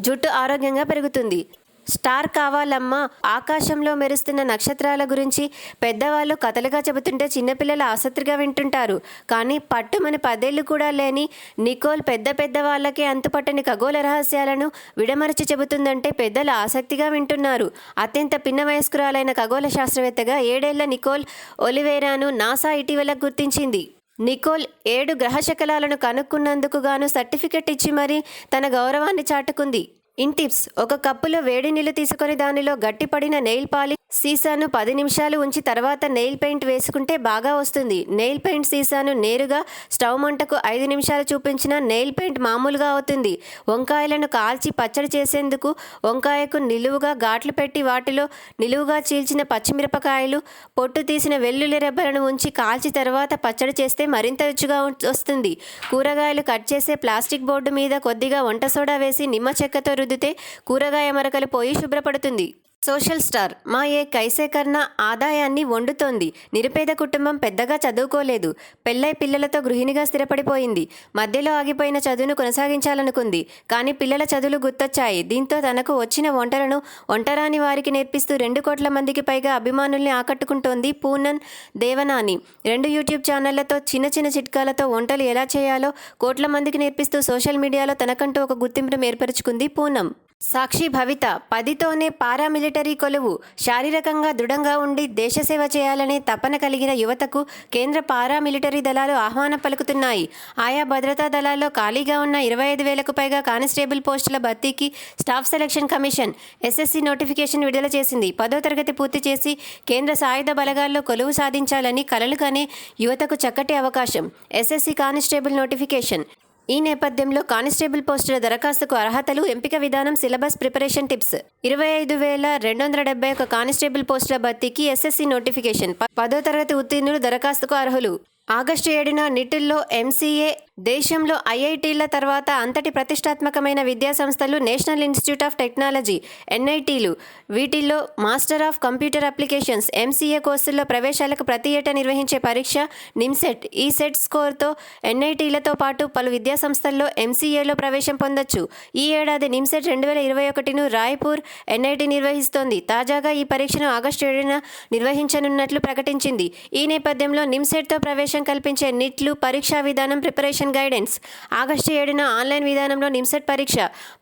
జుట్టు ఆరోగ్యంగా పెరుగుతుంది. స్టార్ కావాలమ్మా. ఆకాశంలో మెరుస్తున్న నక్షత్రాల గురించి పెద్దవాళ్ళు కథలుగా చెబుతుంటే చిన్నపిల్లలు ఆసక్తిగా వింటుంటారు. కానీ పట్టుమని 10 ఏళ్లు కూడా లేని నికోల్ పెద్ద వాళ్ళకే అంతుపట్టని ఖగోళ రహస్యాలను విడమరచి చెబుతుందంటే పెద్దలు ఆసక్తిగా వింటున్నారు. అత్యంత పిన్న వయస్కురాలైన ఖగోళ శాస్త్రవేత్తగా 7 ఏళ్ల నికోల్ ఒలివేరాను నాసా ఇటీవల గుర్తించింది. నికోల్ 7 గ్రహశకలాలను కనుక్కున్నందుకు గాను సర్టిఫికెట్ ఇచ్చి మరీ తన గౌరవాన్ని చాటుకుంది. In tips. ఒక కప్పులో వేడి నీళ్లు తీసుకొని దానిలో గట్టిపడిన నెయిల్ పాలిష్ సీసాను 10 నిమిషాలు ఉంచి తర్వాత నెయిల్ పెయింట్ వేసుకుంటే బాగా వస్తుంది. నెయిల్ పెయింట్ సీసాను నేరుగా స్టవ్ మంటకు 5 నిమిషాలు చూపించినా నెయిల్ పెయింట్ మామూలుగా అవుతుంది. వంకాయలను కాల్చి పచ్చడి చేసేందుకు వంకాయకు నిలువుగా ఘాట్లు పెట్టి వాటిలో నిలువుగా చీల్చిన పచ్చిమిరపకాయలు, పొట్టు తీసిన వెల్లుల్లి రెబ్బలను ఉంచి కాల్చి తర్వాత పచ్చడి చేస్తే మరింత రుచిగా వస్తుంది. కూరగాయలు కట్ చేసే ప్లాస్టిక్ బోర్డు మీద కొద్దిగా వంట సోడా వేసి నిమ్మ చెక్కతో రుద్దితే కూరగాయ మరకలు పోయి శుభ్రపడుతుంది. సోషల్ స్టార్ మా ఏ కైసే కర్ణ ఆదాయాన్ని వండుతోంది. నిరుపేద కుటుంబం, పెద్దగా చదువుకోలేదు. పెళ్ళై పిల్లలతో గృహిణిగా స్థిరపడిపోయింది. మధ్యలో ఆగిపోయిన చదువును కొనసాగించాలనుకుంది. కానీ పిల్లల చదువులు గుర్తొచ్చాయి. దీంతో తనకు వచ్చిన వంటలను వంటరాని వారికి నేర్పిస్తూ 2 కోట్ల మందికి పైగా అభిమానుల్ని ఆకట్టుకుంటోంది పూనన్ దేవనాని. 2 యూట్యూబ్ ఛానళ్లతో చిన్న చిన్న చిట్కాలతో వంటలు ఎలా చేయాలో కోట్ల మందికి నేర్పిస్తూ సోషల్ మీడియాలో తనకంటూ ఒక గుర్తింపును ఏర్పరచుకుంది పూనం. సాక్షి భవిత 10తోనే పారామిలిటరీ కొలువు. శారీరకంగా దృఢంగా ఉండి దేశసేవ చేయాలనే తపన కలిగిన యువతకు కేంద్ర పారామిలిటరీ దళాలు ఆహ్వానం పలుకుతున్నాయి. ఆయా భద్రతా దళాల్లో ఖాళీగా ఉన్న 25,000కు పైగా కానిస్టేబుల్ పోస్టుల భర్తీకి staff selection commission SSC notification విడుదల చేసింది. 10వ తరగతి పూర్తి చేసి కేంద్ర సాయుధ బలగాల్లో కొలువు సాధించాలని కలలు కనే యువతకు చక్కటి అవకాశం. SSC constable notification. ఈ నేపథ్యంలో కానిస్టేబుల్ పోస్టుల దరఖాస్తుకు అర్హతలు, ఎంపిక విధానం, సిలబస్, ప్రిపరేషన్ టిప్స్. 25,271 కానిస్టేబుల్ పోస్టుల భర్తీకి ఎస్ఎస్సి నోటిఫికేషన్. 10వ తరగతి ఉత్తీర్ణులు దరఖాస్తుకు అర్హులు. ఆగస్టు 7న నిటిల్లో ఎంసీఏ. దేశంలో ఐఐటీల తర్వాత అంతటి ప్రతిష్టాత్మకమైన విద్యాసంస్థలు నేషనల్ ఇన్స్టిట్యూట్ ఆఫ్ టెక్నాలజీ ఎన్ఐటీలు. వీటిల్లో master of computer applications MCA కోర్సుల్లో ప్రవేశాలకు ప్రతి ఏటా నిర్వహించే పరీక్ష నిమ్సెట్. ఈ సెట్ స్కోర్తో ఎన్ఐటీలతో పాటు పలు విద్యాసంస్థల్లో ఎంసీఏలో ప్రవేశం పొందొచ్చు. ఈ ఏడాది నిమ్సెట్ 2021ను రాయ్పూర్ ఎన్ఐటీ నిర్వహిస్తోంది. తాజాగా ఈ పరీక్షను ఆగస్టు 7న నిర్వహించనున్నట్లు ప్రకటించింది. ఈ నేపథ్యంలో నిమ్సెట్తో ప్రవేశం కల్పించే నిట్లు పరీక్షా విధానం, ప్రిపరేషన్ గైడెన్స్. ఆగస్టు 7న ఆన్లైన్ విధానంలో నిమ్సెట్ పరీక్ష.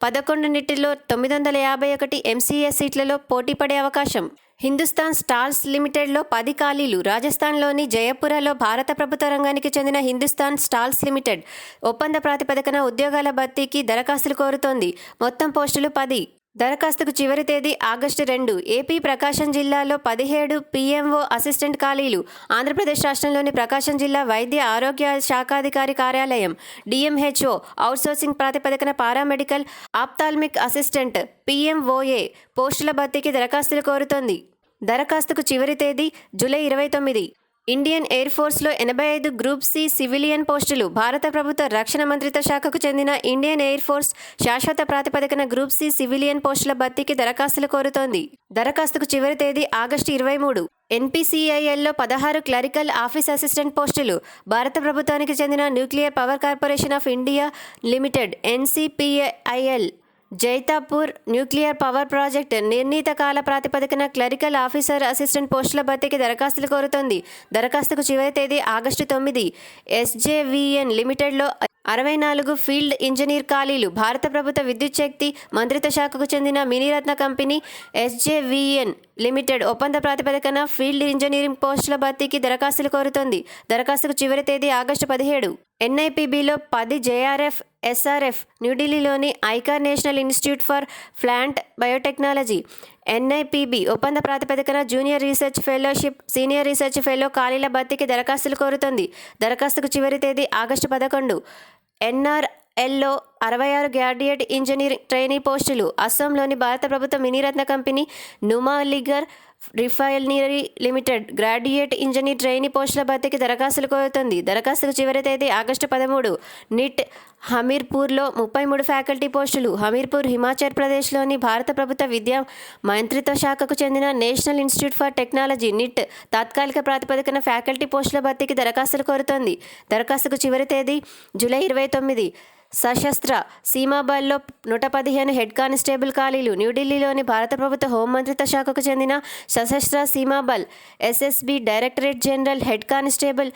11 నిటిల్లో 951 ఎంసీఏ సీట్లలో పోటీ పడే అవకాశం. హిందుస్థాన్ స్టాల్స్ లిమిటెడ్లో 10 ఖాళీలు. రాజస్థాన్లోని జయపురలో భారత ప్రభుత్వ రంగానికి చెందిన హిందుస్థాన్ స్టాల్స్ లిమిటెడ్ ఒప్పంద ప్రాతిపదికన ఉద్యోగాల భర్తీకి దరఖాస్తులు కోరుతోంది. మొత్తం పోస్టులు 10. దరఖాస్తుకు చివరి తేదీ ఆగస్టు 2. ఏపీ ప్రకాశం జిల్లాలో 17 పీఎంఓ అసిస్టెంట్ ఖాళీలు. ఆంధ్రప్రదేశ్ రాష్ట్రంలోని ప్రకాశం జిల్లా వైద్య ఆరోగ్య శాఖాధికారి కార్యాలయం డిఎంహెచ్ఓ అవుట్సోర్సింగ్ ప్రాతిపదికన పారామెడికల్ ఆప్థాల్మిక్ అసిస్టెంట్ పీఎంఓఏ పోస్టుల భర్తీకి దరఖాస్తులు కోరుతోంది. దరఖాస్తుకు చివరి తేదీ జూలై 29. ఇండియన్ ఎయిర్ ఫోర్స్లో 85 గ్రూప్ సి సివిలియన్ పోస్టులు. భారత ప్రభుత్వ రక్షణ మంత్రిత్వ శాఖకు చెందిన ఇండియన్ ఎయిర్ ఫోర్స్ శాశ్వత ప్రాతిపదికన గ్రూప్ సి సివిలియన్ పోస్టుల భర్తీకి దరఖాస్తులు కోరుతోంది. దరఖాస్తుకు చివరి తేదీ ఆగస్టు 23. ఎన్పీసీఐఎల్లో 16 క్లరికల్ ఆఫీస్ అసిస్టెంట్ పోస్టులు. భారత ప్రభుత్వానికి చెందిన nuclear power corporation of India limited NCPIL Jaitapur nuclear power project నిర్ణీత కాల ప్రాతిపదికన క్లరికల్ ఆఫీసర్ అసిస్టెంట్ పోస్టుల భర్తీకి దరఖాస్తులు కోరుతోంది. దరఖాస్తుకు చివరి తేదీ ఆగస్టు 9. ఎస్జేవీఎన్ లిమిటెడ్లో 64 ఫీల్డ్ ఇంజనీర్ ఖాళీలు. భారత ప్రభుత్వ విద్యుత్ శక్తి మంత్రిత్వ శాఖకు చెందిన మినీరత్న కంపెనీ ఎస్జేవీఎన్ లిమిటెడ్ ఒప్పంద ప్రాతిపదికన ఫీల్డ్ ఇంజనీరింగ్ పోస్టుల భర్తీకి దరఖాస్తులు కోరుతోంది. దరఖాస్తుకు చివరి తేదీ ఆగస్టు 17. ఎన్ఐపీబీలో 10 జేఆర్ఎఫ్ ఎస్ఆర్ఎఫ్. న్యూఢిల్లీలోని ICAR national institute for plant biotechnology NIPB ఒప్పంద ప్రాతిపదికన junior research fellowship, senior research fellow ఖాళీల భర్తీకి దరఖాస్తులు కోరుతోంది. దరఖాస్తుకు చివరి తేదీ ఆగస్టు 11. ఎన్ఆర్ఎల్లో 66 గ్రాడ్యుయేట్ ఇంజనీర్ ట్రైనీ పోస్టులు. అస్సాంలోని భారత ప్రభుత్వ Miniratna company Numaligarh refinery limited graduate engineer trainee పోస్టుల భర్తీకి దరఖాస్తులు కోరుతోంది. దరఖాస్తుకు చివరి తేదీ ఆగస్టు 13. నిట్ హమీర్పూర్లో 33 ఫ్యాకల్టీ పోస్టులు. హమీర్పూర్ హిమాచల్ ప్రదేశ్లోని భారత ప్రభుత్వ విద్యా మంత్రిత్వ శాఖకు చెందిన national institute for technology NIT తాత్కాలిక ప్రాతిపదికన ఫ్యాకల్టీ పోస్టుల భర్తీకి దరఖాస్తులు కోరుతోంది. దరఖాస్తుకు చివరి తేదీ జూలై 29. సశస్త్ర సీమాబల్లో 115 హెడ్ కానిస్టేబుల్ ఖాళీలు. న్యూఢిల్లీలోని భారత ప్రభుత్వ హోంమంత్రిత్వ శాఖకు చెందిన Sashastra Seema Bal SSB directorate general head constable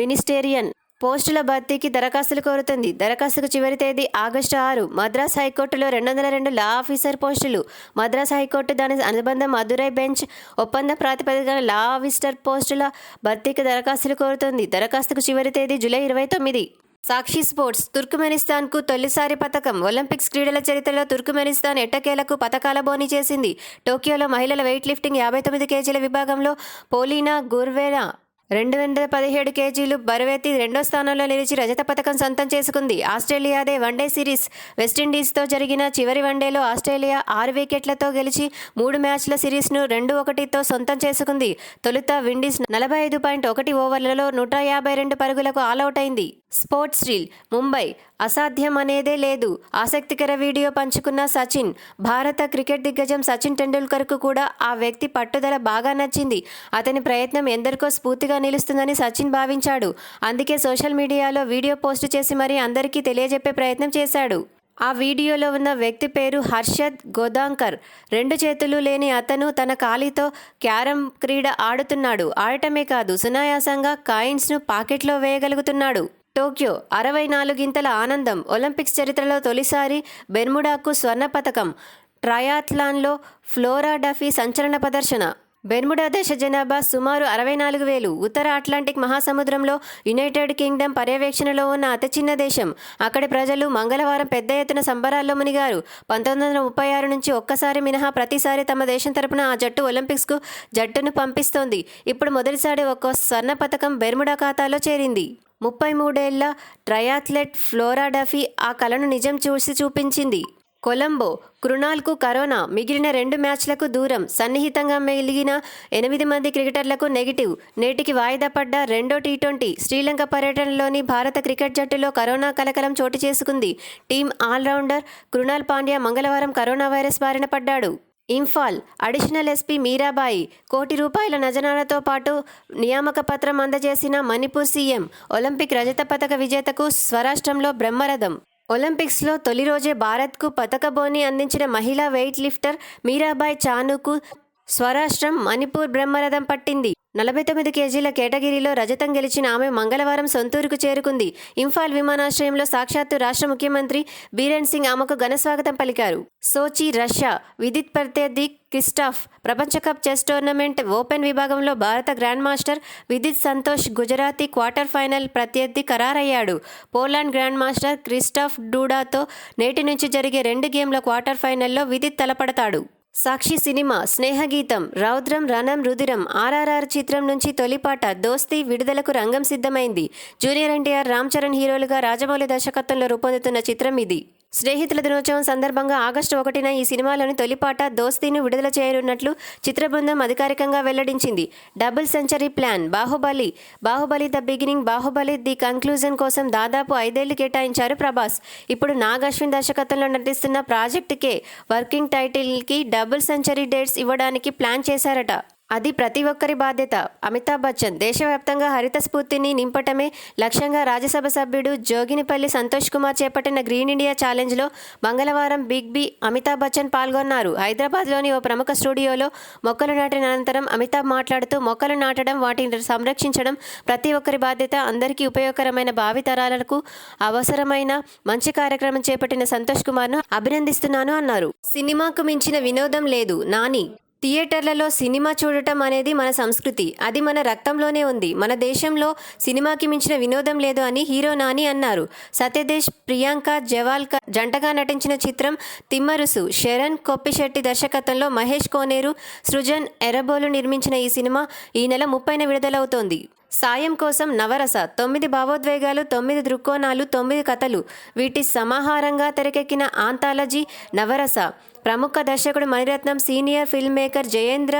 ministerial పోస్టుల భర్తీకి దరఖాస్తులు కోరుతుంది. దరఖాస్తుకు చివరి తేదీ ఆగస్టు 6. మద్రాస్ హైకోర్టులో 202 లా ఆఫీసర్ పోస్టులు. మద్రాస్ హైకోర్టు దాని అనుబంధ మదురై బెంచ్ ఒప్పంద ప్రాతిపదికన లా ఆఫీసర్ పోస్టుల భర్తీకి దరఖాస్తులు కోరుతుంది. దరఖాస్తుకు చివరి తేదీ జూలై 29. సాక్షి స్పోర్ట్స్ తుర్క్మెనిస్తాన్కు తొలిసారి పతకం. ఒలింపిక్స్ క్రీడల చరిత్రలో తుర్క్మెనిస్తాన్ ఎట్టకేలకు పతకాల బోని చేసింది. టోక్యోలో మహిళల వెయిట్ లిఫ్టింగ్ 59 కేజీల విభాగంలో పోలీనా గుర్వేనా 217 కేజీలు బరువెత్తి రెండో స్థానంలో నిలిచి రజత పతకం సొంతం చేసుకుంది. ఆస్ట్రేలియాదే వన్డే సిరీస్. వెస్టిండీస్తో జరిగిన చివరి వన్డేలో ఆస్ట్రేలియా 6 వికెట్లతో గెలిచి 3 మ్యాచ్ల సిరీస్ను 2-1తో సొంతం చేసుకుంది. తొలుత విండీస్ 45.1 ఓవర్లలో 152 పరుగులకు ఆలౌట్ అయింది. స్పోర్ట్స్ రీల్ ముంబై అసాధ్యం అనేదే లేదు. ఆసక్తికర వీడియో పంచుకున్న సచిన్. భారత క్రికెట్ దిగ్గజం సచిన్ టెండూల్కర్కు కూడా ఆ వ్యక్తి పట్టుదల బాగా నచ్చింది. అతని ప్రయత్నం ఎందరికో స్ఫూర్తిగా నిలుస్తుందని సచిన్ భావించాడు. అందుకే సోషల్ మీడియాలో వీడియో పోస్టు చేసి మరీ అందరికీ తెలియజెప్పే ప్రయత్నం చేశాడు. ఆ వీడియోలో ఉన్న వ్యక్తి పేరు హర్షద్ గోదాంకర్. 2 చేతులు లేని అతను తన కాలితో క్యారమ్ క్రీడ ఆడుతున్నాడు. ఆడటమే కాదు, సునాయాసంగా కాయిన్స్ను పాకెట్లో వేయగలుగుతున్నాడు. టోక్యో 64 గింతల ఆనందం. ఒలింపిక్స్ చరిత్రలో తొలిసారి బెర్ముడాకు స్వర్ణ పతకం. ట్రయాథ్లాన్లో ఫ్లోరా డఫీ సంచలన ప్రదర్శన. బెర్ముడా దేశ జనాభా సుమారు 64,000. ఉత్తర అట్లాంటిక్ మహాసముద్రంలో యునైటెడ్ కింగ్డమ్ పర్యవేక్షణలో ఉన్న అతి చిన్న దేశం. అక్కడి ప్రజలు మంగళవారం పెద్ద ఎత్తున సంబరాల్లో మునిగారు. 1936 నుంచి ఒక్కసారి మినహా ప్రతిసారి తమ దేశం తరపున ఆ జట్టు ఒలింపిక్స్కు జట్టును పంపిస్తోంది. ఇప్పుడు మొదటిసారి ఒక స్వర్ణ పతకం బెర్ముడా ఖాతాలో చేరింది. 33 ఏళ్ల ట్రయాథ్లెట్ ఫ్లోరా డఫీ ఆ కలను నిజం చేసి చూపించింది. కొలంబో కృణాల్కు కరోనా. మిగిలిన 2 మ్యాచ్లకు దూరం. సన్నిహితంగా మెలిగిన 8 మంది క్రికెటర్లకు నెగిటివ్. నేటికి వాయిదా పడ్డ రెండో టీ20. శ్రీలంక పర్యటనలోని భారత క్రికెట్ జట్టులో కరోనా కలకలం చోటు చేసుకుంది. టీం ఆల్రౌండర్ కృణాల్ పాండ్యా మంగళవారం కరోనా వైరస్ బారిన పడ్డాడు. Imphal additional SP Mirabai. ₹1 నజరానాతో పాటు నియామక పత్రం అందజేసిన మణిపూర్ సీఎం. ఒలింపిక్ రజత పతక విజేతకు స్వరాష్ట్రంలో బ్రహ్మరథం. ఒలింపిక్స్లో తొలి రోజే భారత్కు పతక బోని అందించిన మహిళా వెయిట్ లిఫ్టర్ మీరాబాయి చానుకు స్వరాష్ట్రం మణిపూర్ బ్రహ్మరథం పట్టింది. 49 కేజీల కేటగిరీలో రజతం గెలిచిన ఆమె మంగళవారం సొంతూరుకు చేరుకుంది. ఇంఫాల్ విమానాశ్రయంలో సాక్షాత్తు రాష్ట్ర ముఖ్యమంత్రి బీరేన్ సింగ్ ఆమెకు ఘనస్వాగతం పలికారు. Sochi Russia. విదిత్ ప్రత్యర్థి క్రిస్టాఫ్. ప్రపంచ కప్ చెస్ టోర్నమెంట్ ఓపెన్ విభాగంలో భారత grand master Vidit Santosh Gujarati quarter final ప్రత్యర్థి ఖరారయ్యాడు. పోలాండ్ గ్రాండ్ మాస్టర్ క్రిస్టాఫ్ డూడాతో నేటి నుంచి జరిగే 2 గేమ్ల క్వార్టర్ ఫైనల్లో విదిత్ తలపడతాడు. సాక్షి సినిమా స్నేహగీతం. రౌద్రం రణం రుధిరం. RRR చిత్రం నుంచి తొలిపాట దోస్తీ విడుదలకు రంగం సిద్ధమైంది. జూనియర్ ఎన్టీఆర్, రామ్ చరణ్ హీరోలుగా రాజమౌళి దర్శకత్వంలో రూపొందుతున్న చిత్రం ఇది. స్నేహితుల దినోత్సవం సందర్భంగా ఆగస్టు 1న ఈ సినిమాలోని తొలిపాట దోస్తీని విడుదల చేయనున్నట్లు చిత్ర బృందం అధికారికంగా వెల్లడించింది. Double century plan. Baahubali the beginning, Baahubali the conclusion కోసం దాదాపు 5 ఏళ్లు కేటాయించారు ప్రభాస్. ఇప్పుడు నాగ్ అశ్విన్ దర్శకత్వంలో నటిస్తున్న ప్రాజెక్ట్ వర్కింగ్ టైటిల్కి డబుల్ సెంచరీ డేట్స్ ఇవ్వడానికి ప్లాన్ చేశారట. అది ప్రతి ఒక్కరి బాధ్యత. అమితాబ్ బచ్చన్. దేశవ్యాప్తంగా హరిత స్ఫూర్తిని నింపటమే లక్ష్యంగా రాజ్యసభ సభ్యుడు జోగినిపల్లి సంతోష్ కుమార్ చేపట్టిన గ్రీన్ ఇండియా ఛాలెంజ్లో మంగళవారం బిగ్ బి అమితాబ్ బచ్చన్ పాల్గొన్నారు. హైదరాబాద్లోని ఓ ప్రముఖ స్టూడియోలో మొక్కలు నాటిన అనంతరం అమితాబ్ మాట్లాడుతూ, మొక్కలు నాటడం, వాటిని సంరక్షించడం ప్రతి ఒక్కరి బాధ్యత. అందరికీ ఉపయోగకరమైన భావితరాలకు అవసరమైన మంచి కార్యక్రమం చేపట్టిన సంతోష్ కుమార్ను అభినందిస్తున్నాను అన్నారు. సినిమాకు మించిన వినోదం లేదు. నాని. థియేటర్లలో సినిమా చూడటం అనేది మన సంస్కృతి. అది మన రక్తంలోనే ఉంది. మన దేశంలో సినిమాకి మించిన వినోదం లేదు అని హీరో నాని అన్నారు. సత్యదేశ్, ప్రియాంక జవాల్కర్ జంటగా నటించిన చిత్రం తిమ్మరుసు. శరణ్ కొప్పిశెట్టి దర్శకత్వంలో మహేష్ కోనేరు, సృజన్ ఎర్రబోలు నిర్మించిన ఈ సినిమా ఈ నెల 30న విడుదలవుతోంది. సాయం కోసం నవరస. 9 భావోద్వేగాలు, 9 దృక్కోణాలు, 9 కథలు. వీటి సమాహారంగా తెరకెక్కిన ఆంథాలజీ నవరస. ప్రముఖ దర్శకుడు Maniratnam, senior film maker Jayendra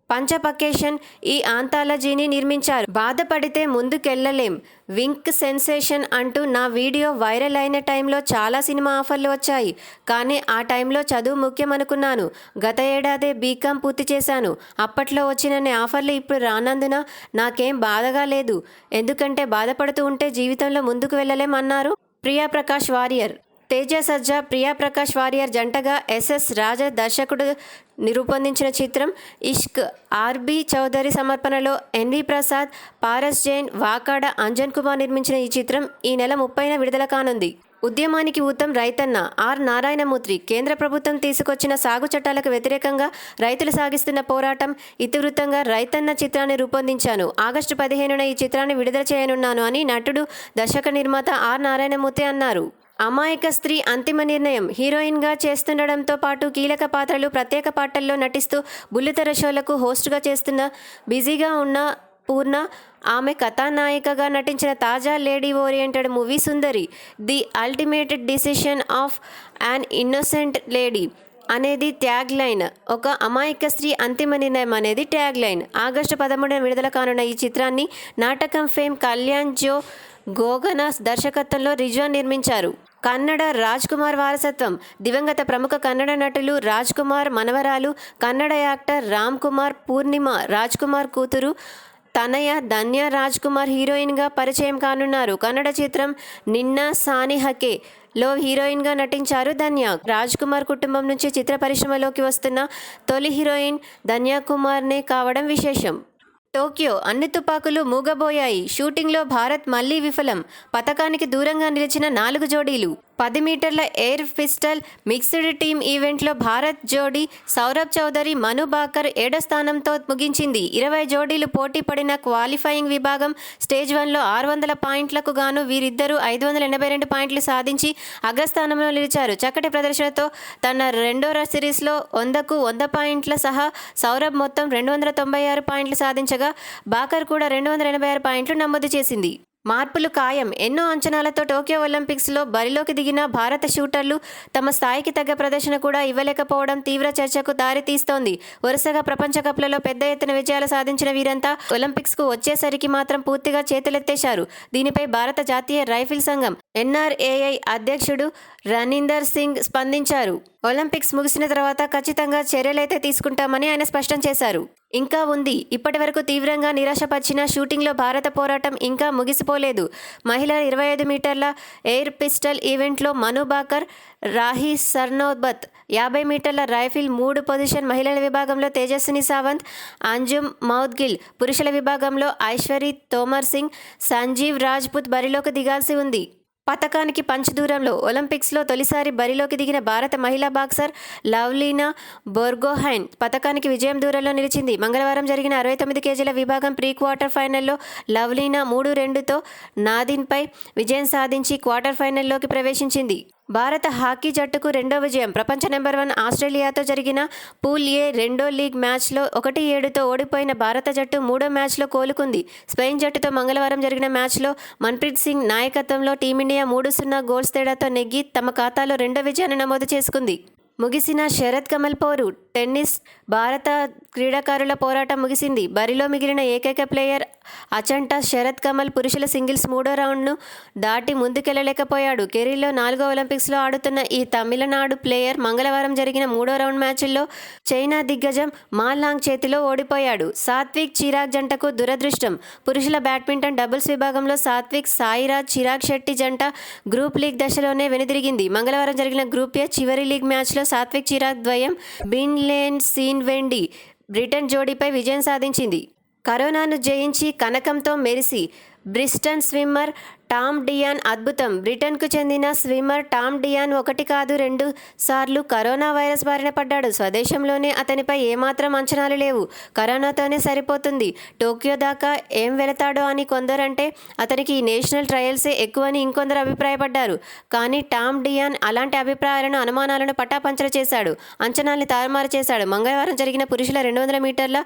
Panchapakesan ఈ ఆంథాలజీని నిర్మించారు. బాధపడితే ముందుకెళ్లలేం, వింక్ సెన్సేషన్ అంటూ నా వీడియో వైరల్ అయిన టైంలో చాలా సినిమా ఆఫర్లు వచ్చాయి. కానీ ఆ టైంలో చదువు ముఖ్యమనుకున్నాను. గత ఏడాదే బీకాం పూర్తి చేశాను. అప్పట్లో వచ్చినన్ని ఆఫర్లు ఇప్పుడు రానందున నాకేం బాధగా లేదు. ఎందుకంటే బాధపడుతూ ఉంటే జీవితంలో ముందుకు వెళ్ళలేం అన్నారు ప్రియా ప్రకాష్ వారియర్. తేజ సజ్జా, ప్రియా ప్రకాష్ వారియర్ జంటగా SS రాజా దర్శకుడు రూపొందించిన చిత్రం ఇష్క్. RB చౌదరి సమర్పణలో NV ప్రసాద్, పారస్ జైన్, వాకాడ అంజన్ కుమార్ నిర్మించిన ఈ చిత్రం ఈ నెల 30న విడుదల కానుంది. ఉద్యమానికి ఊతం రైతన్న ఆర్ నారాయణమూర్తి. కేంద్ర ప్రభుత్వం తీసుకొచ్చిన సాగు చట్టాలకు వ్యతిరేకంగా రైతులు సాగిస్తున్న పోరాటం ఇతివృత్తంగా రైతన్న చిత్రాన్ని రూపొందించాను. ఆగస్టు 15న ఈ చిత్రాన్ని విడుదల చేయనున్నాను అని నటుడు, దర్శక నిర్మాత ఆర్ నారాయణమూర్తి అన్నారు. అమాయక స్త్రీ అంతిమ నిర్ణయం హీరోయిన్గా చేస్తుండడంతో పాటు కీలక పాత్రలు, ప్రత్యేక పాటల్లో నటిస్తూ బుల్లితెర షోలకు హోస్ట్గా చేస్తున్న బిజీగా ఉన్న పూర్ణ ఆమె కథానాయికగా నటించిన తాజా lady oriented movie Sundari the ultimate decision of an innocent lady అనేది ట్యాగ్ లైన్. ఒక అమాయక స్త్రీ అంతిమ నిర్ణయం అనేది ట్యాగ్ లైన్. ఆగస్టు 13న విడుదల కానున్న ఈ చిత్రాన్ని నాటకం ఫేమ్ కళ్యాణ్ జో గోగన దర్శకత్వంలో రిజ్వాన్ నిర్మించారు. కన్నడ రాజ్ కుమార్ వారసత్వం. దివంగత ప్రముఖ కన్నడ నటులు రాజ్ కుమార్ మనవరాలు, కన్నడ యాక్టర్ రామ్ కుమార్, పూర్ణిమ రాజ్ కుమార్ కూతురు తనయ ధన్య రాజ్ కుమార్ హీరోయిన్గా పరిచయం కానున్నారు. కన్నడ చిత్రం నిన్న సానిహకే లో హీరోయిన్గా నటించారు ధన్య. రాజ్ కుమార్ కుటుంబం నుంచి చిత్ర పరిశ్రమలోకి వస్తున్న తొలి హీరోయిన్ ధన్య కుమార్నే కావడం విశేషం. టోక్యో అన్ని తుపాకులు మూగబోయాయి. షూటింగ్లో భారత్ మళ్లీ విఫలం. పతకానికి దూరంగా నిలిచిన 4 జోడీలు. 10 మీటర్ల ఎయిర్ పిస్టల్ మిక్స్డ్ టీమ్ ఈవెంట్లో భారత్ జోడీ సౌరభ్ చౌదరి, మను బాకర్ 7వ స్థానంతో ముగించింది. 20 జోడీలు పోటీ పడిన క్వాలిఫైయింగ్ విభాగం స్టేజ్ 1లో 600 పాయింట్లకు గాను వీరిద్దరూ 582 పాయింట్లు సాధించి అగ్రస్థానంలో నిలిచారు. చక్కటి ప్రదర్శనతో తన రెండో సిరీస్లో 100కు 100 పాయింట్ల సహా సౌరభ్ మొత్తం 296 పాయింట్లు సాధించగా బాకర్ కూడా 286 పాయింట్లు నమోదు చేసింది. మార్పులు ఖాయం. ఎన్నో అంచనాలతో టోక్యో ఒలింపిక్స్లో బరిలోకి దిగిన భారత షూటర్లు తమ స్థాయికి తగ్గ ప్రదర్శన కూడా ఇవ్వలేకపోవడం తీవ్ర చర్చకు దారితీస్తోంది. వరుసగా ప్రపంచ కప్లలో పెద్ద ఎత్తున విజయాలు సాధించిన వీరంతా ఒలింపిక్స్కు వచ్చేసరికి మాత్రం పూర్తిగా చేతులెత్తేశారు. దీనిపై భారత జాతీయ రైఫిల్ సంఘం NRAI అధ్యక్షుడు రణీందర్ సింగ్ స్పందించారు. ఒలింపిక్స్ ముగిసిన తర్వాత ఖచ్చితంగా చర్యలైతే తీసుకుంటామని ఆయన స్పష్టం చేశారు. ఇంకా ఉంది. ఇప్పటి వరకు తీవ్రంగా నిరాశపరిచిన షూటింగ్లో భారత పోరాటం ఇంకా ముగిసిపోలేదు. మహిళల 25 మీటర్ల ఎయిర్ పిస్టల్ ఈవెంట్లో మను బాకర్, రాహి సర్నోబత్, 50 మీటర్ల రైఫిల్ 3 పొజిషన్ మహిళల విభాగంలో తేజస్విని సావంత్, అంజుమ్ మౌద్గిల్, పురుషుల విభాగంలో ఐశ్వరి తోమర్ సింగ్, సంజీవ్ రాజ్పుత్ బరిలోకి దిగాల్సి ఉంది. పతకానికి పంచ్ దూరంలో ఒలింపిక్స్లో తొలిసారి బరిలోకి దిగిన భారత మహిళా బాక్సర్ లవ్లీనా బోర్గోహైన్ పతకానికి విజయం దూరంలో నిలిచింది. మంగళవారం జరిగిన 69 కేజీల విభాగం ప్రీ క్వార్టర్ ఫైనల్లో లవ్లీనా 3-2తో నాదిన్పై విజయం సాధించి క్వార్టర్ ఫైనల్లోకి ప్రవేశించింది. భారత హాకీ జట్టుకు రెండో విజయం. ప్రపంచ నెంబర్ 1 ఆస్ట్రేలియాతో జరిగిన పూల్ ఏ రెండో లీగ్ మ్యాచ్లో 1-7తో ఓడిపోయిన భారత జట్టు మూడో మ్యాచ్లో కోలుకుంది. స్పెయిన్ జట్టుతో మంగళవారం జరిగిన మ్యాచ్లో మన్ప్రీత్ సింగ్ నాయకత్వంలో టీమిండియా 3-0 గోల్స్ తేడాతో నెగ్గి తమ ఖాతాలో రెండో విజయాన్ని నమోదు చేసుకుంది. ముగిసిన శరత్ కమల్ పోరు. టెన్నిస్ భారత క్రీడాకారుల పోరాటం ముగిసింది. బరిలో మిగిలిన ఏకైక ప్లేయర్ అచంట శరత్ కమల్ పురుషుల సింగిల్స్ 3వ రౌండ్ను దాటి ముందుకెళ్లలేకపోయాడు. కెరీర్లో 4వ ఒలింపిక్స్లో ఆడుతున్న ఈ తమిళనాడు ప్లేయర్ మంగళవారం జరిగిన 3వ రౌండ్ మ్యాచ్లో చైనా దిగ్గజం మా లాంగ్ చేతిలో ఓడిపోయాడు. సాత్విక్ చిరాగ్ జంటకు దురదృష్టం. పురుషుల బ్యాడ్మింటన్ డబుల్స్ విభాగంలో సాత్విక్ సాయిరాజ్ చిరాగ్ శెట్టి జంట గ్రూప్ లీగ్ దశలోనే వెనుదిరిగింది. మంగళవారం జరిగిన గ్రూప్ ఏ చివరి లీగ్ మ్యాచ్లో సాత్విక్ చిరాగ్ ద్వయం బిన్లేన్ సీన్ వెండి బ్రిటన్ జోడీపై విజయం సాధించింది. కరోనాను జయించి కనకంతో మెరిసి బ్రిస్టన్ స్విమ్మర్ టామ్ డియాన్ అద్భుతం. బ్రిటన్కు చెందిన స్విమ్మర్ టామ్ డియాన్ 1 కాదు 2 సార్లు కరోనా వైరస్ బారిన పడ్డాడు. స్వదేశంలోనే అతనిపై ఏమాత్రం అంచనాలు లేవు. కరోనాతోనే సరిపోతుంది, టోక్యో దాకా ఏం వెళతాడో అని కొందరంటే అతనికి ఈ నేషనల్ ట్రయల్సే ఎక్కువని ఇంకొందరు అభిప్రాయపడ్డారు. కానీ టామ్ డియాన్ అలాంటి అభిప్రాయాలను, అనుమానాలను పటాపంచలు చేశాడు. అంచనాల్ని తారుమారు చేశాడు. మంగళవారం జరిగిన పురుషుల 200 మీటర్ల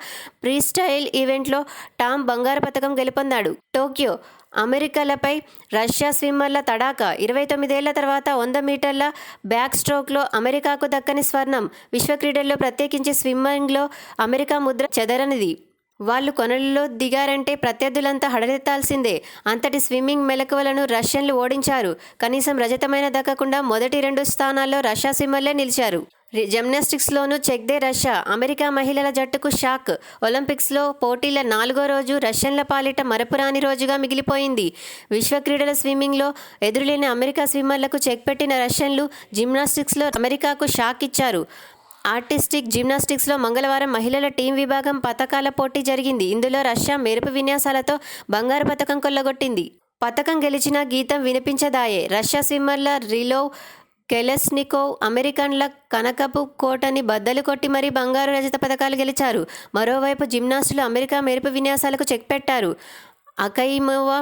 ఫ్రీస్టైల్ ఈవెంట్లో టామ్ బంగారు పతకం గెలుపొందాడు. Tokyo అమెరికాలపై Russia స్విమ్మర్ల తడాకా. 29 ఏళ్ల తర్వాత 100 మీటర్ల బ్యాక్ స్ట్రోక్లో అమెరికాకు దక్కని స్వర్ణం. విశ్వ క్రీడల్లో ప్రత్యేకించి స్విమ్మింగ్లో అమెరికా ముద్ర చెదరనిది. వాళ్ళు కొనలలో దిగారంటే ప్రత్యర్థులంతా హడలెత్తాల్సిందే. అంతటి స్విమ్మింగ్ మెలకువలను రష్యన్లు ఓడించారు. కనీసం రజతమైన దక్కకుండా మొదటి 2 స్థానాల్లో రష్యా స్విమ్మర్లే నిలిచారు. జిమ్నాస్టిక్స్లోనూ చెక్దే రష్యా. అమెరికా మహిళల జట్టుకు షాక్. ఒలింపిక్స్లో పోటీల 4వ రోజు రష్యన్ల పాలిట మరపురాని రోజుగా మిగిలిపోయింది. విశ్వ క్రీడల స్విమ్మింగ్లో ఎదురులేని అమెరికా స్విమ్మర్లకు చెక్ పెట్టిన రష్యన్లు జిమ్నాస్టిక్స్లో అమెరికాకు షాక్ ఇచ్చారు. ఆర్టిస్టిక్ జిమ్నాస్టిక్స్లో మంగళవారం మహిళల టీం విభాగం పతకాల పోటీ జరిగింది. ఇందులో రష్యా మెరుపు విన్యాసాలతో బంగారు పతకం కొల్లగొట్టింది. పతకం గెలిచిన గీతం వినిపించదాయే. రష్యా స్విమ్మర్ల రిలోవ్ కెలెస్నికోవ్ అమెరికన్ల కనకపు కోటని బద్దలు కొట్టి మరీ బంగారు రజత పతకాలు గెలిచారు. మరోవైపు జిమ్నాస్టులు అమెరికా మెరుపు విన్యాసాలకు చెక్ పెట్టారు. అకైమోవా,